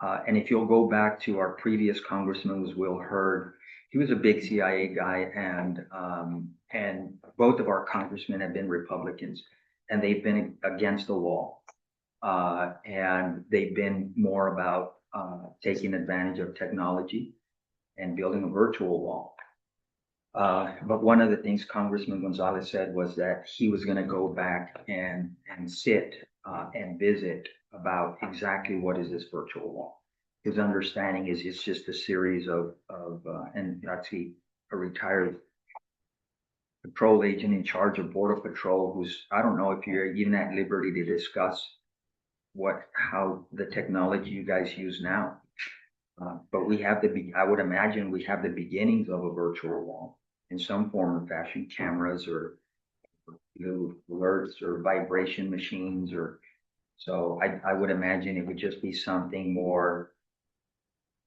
And if you'll go back to our previous congressman was Will Hurd, he was a big CIA guy, and both of our congressmen have been Republicans, and they've been against the wall. And they've been more about taking advantage of technology and building a virtual wall. But one of the things Congressman Gonzalez said was that he was going to go back and sit and visit about exactly what is this virtual wall. His understanding is it's just a series of and actually a retired patrol agent in charge of Border Patrol who's, I don't know if you're even at liberty to discuss how the technology you guys use now. But I would imagine we have the beginnings of a virtual wall in some form or fashion, cameras or little alerts or vibration machines so I would imagine it would just be something more,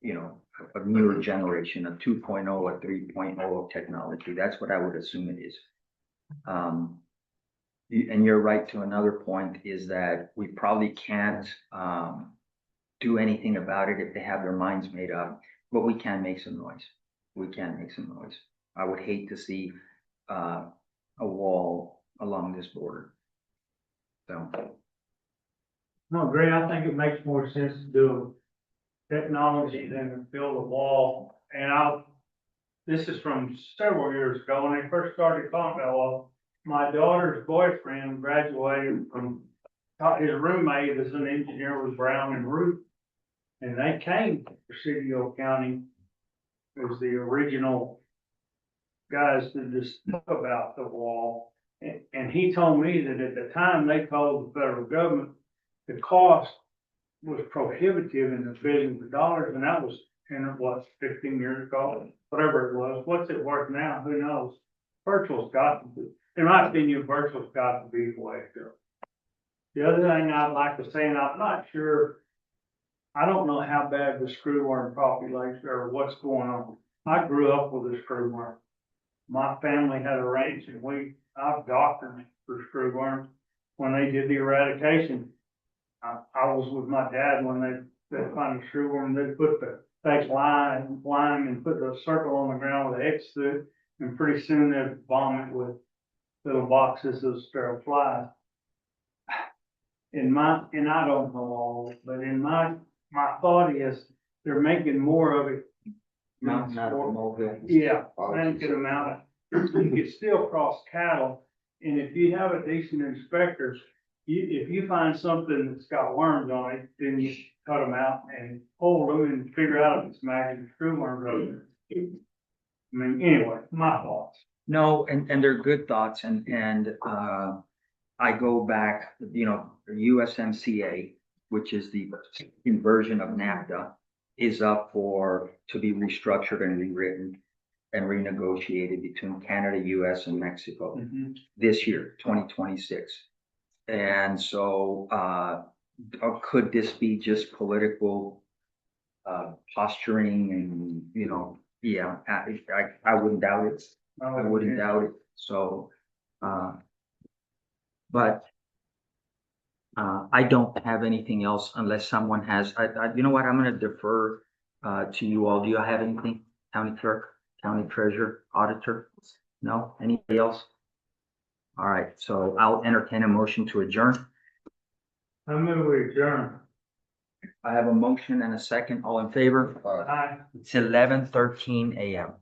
a newer generation, a 2.0, a 3.0 of technology. That's what I would assume it is. And you're right to another point is that we probably can't do anything about it if they have their minds made up, but we can make some noise. I would hate to see a wall along this border. So. No, great. I think it makes more sense to do technology than to build a wall. And this is from several years ago when they first started talking about, well, my daughter's boyfriend graduated from, his roommate is an engineer with Brown and Root. And they came to Presidio County as the original guys to just talk about the wall. And he told me that at the time they told the federal government the cost was prohibitive in the billions of dollars, and that was 15 years ago, whatever it was. What's it worth now? Who knows? Virtual's got to be, in my opinion, virtual's got to be the way to go. The other thing I'd like to say, and I'm not sure, I don't know how bad the screwworm population or what's going on. I grew up with a screwworm. My family had a ranch and I've doctored for screwworms. When they did the eradication, I was with my dad when they found the screwworm. They put the fake lime and put the circle on the ground with an X through it, and pretty soon they'd bomb it with little boxes of sterile flies. And I don't know all, but in my thought is they're making more of it. Not Yeah, limited amount of, you can still cross cattle. And if you have a decent inspector, if you find something that's got worms on it, then you cut them out and hold them and figure out if it's matching screw worms over there. I mean, anyway, my thoughts. No, and they're good thoughts, and I go back, USMCA, which is the version of NAFTA, is up to be restructured and rewritten and renegotiated between Canada, US, and Mexico this year, 2026. And so, could this be just political posturing and, yeah, I wouldn't doubt it. I wouldn't doubt it. So, but I don't have anything else unless someone has, you know what, I'm gonna defer to you all. Do you have anything? County clerk, county treasurer, auditor? No? Anybody else? All right, so I'll entertain a motion to adjourn. I move we adjourn. I have a motion and a second. All in favor? Aye. It's 11:13 a.m.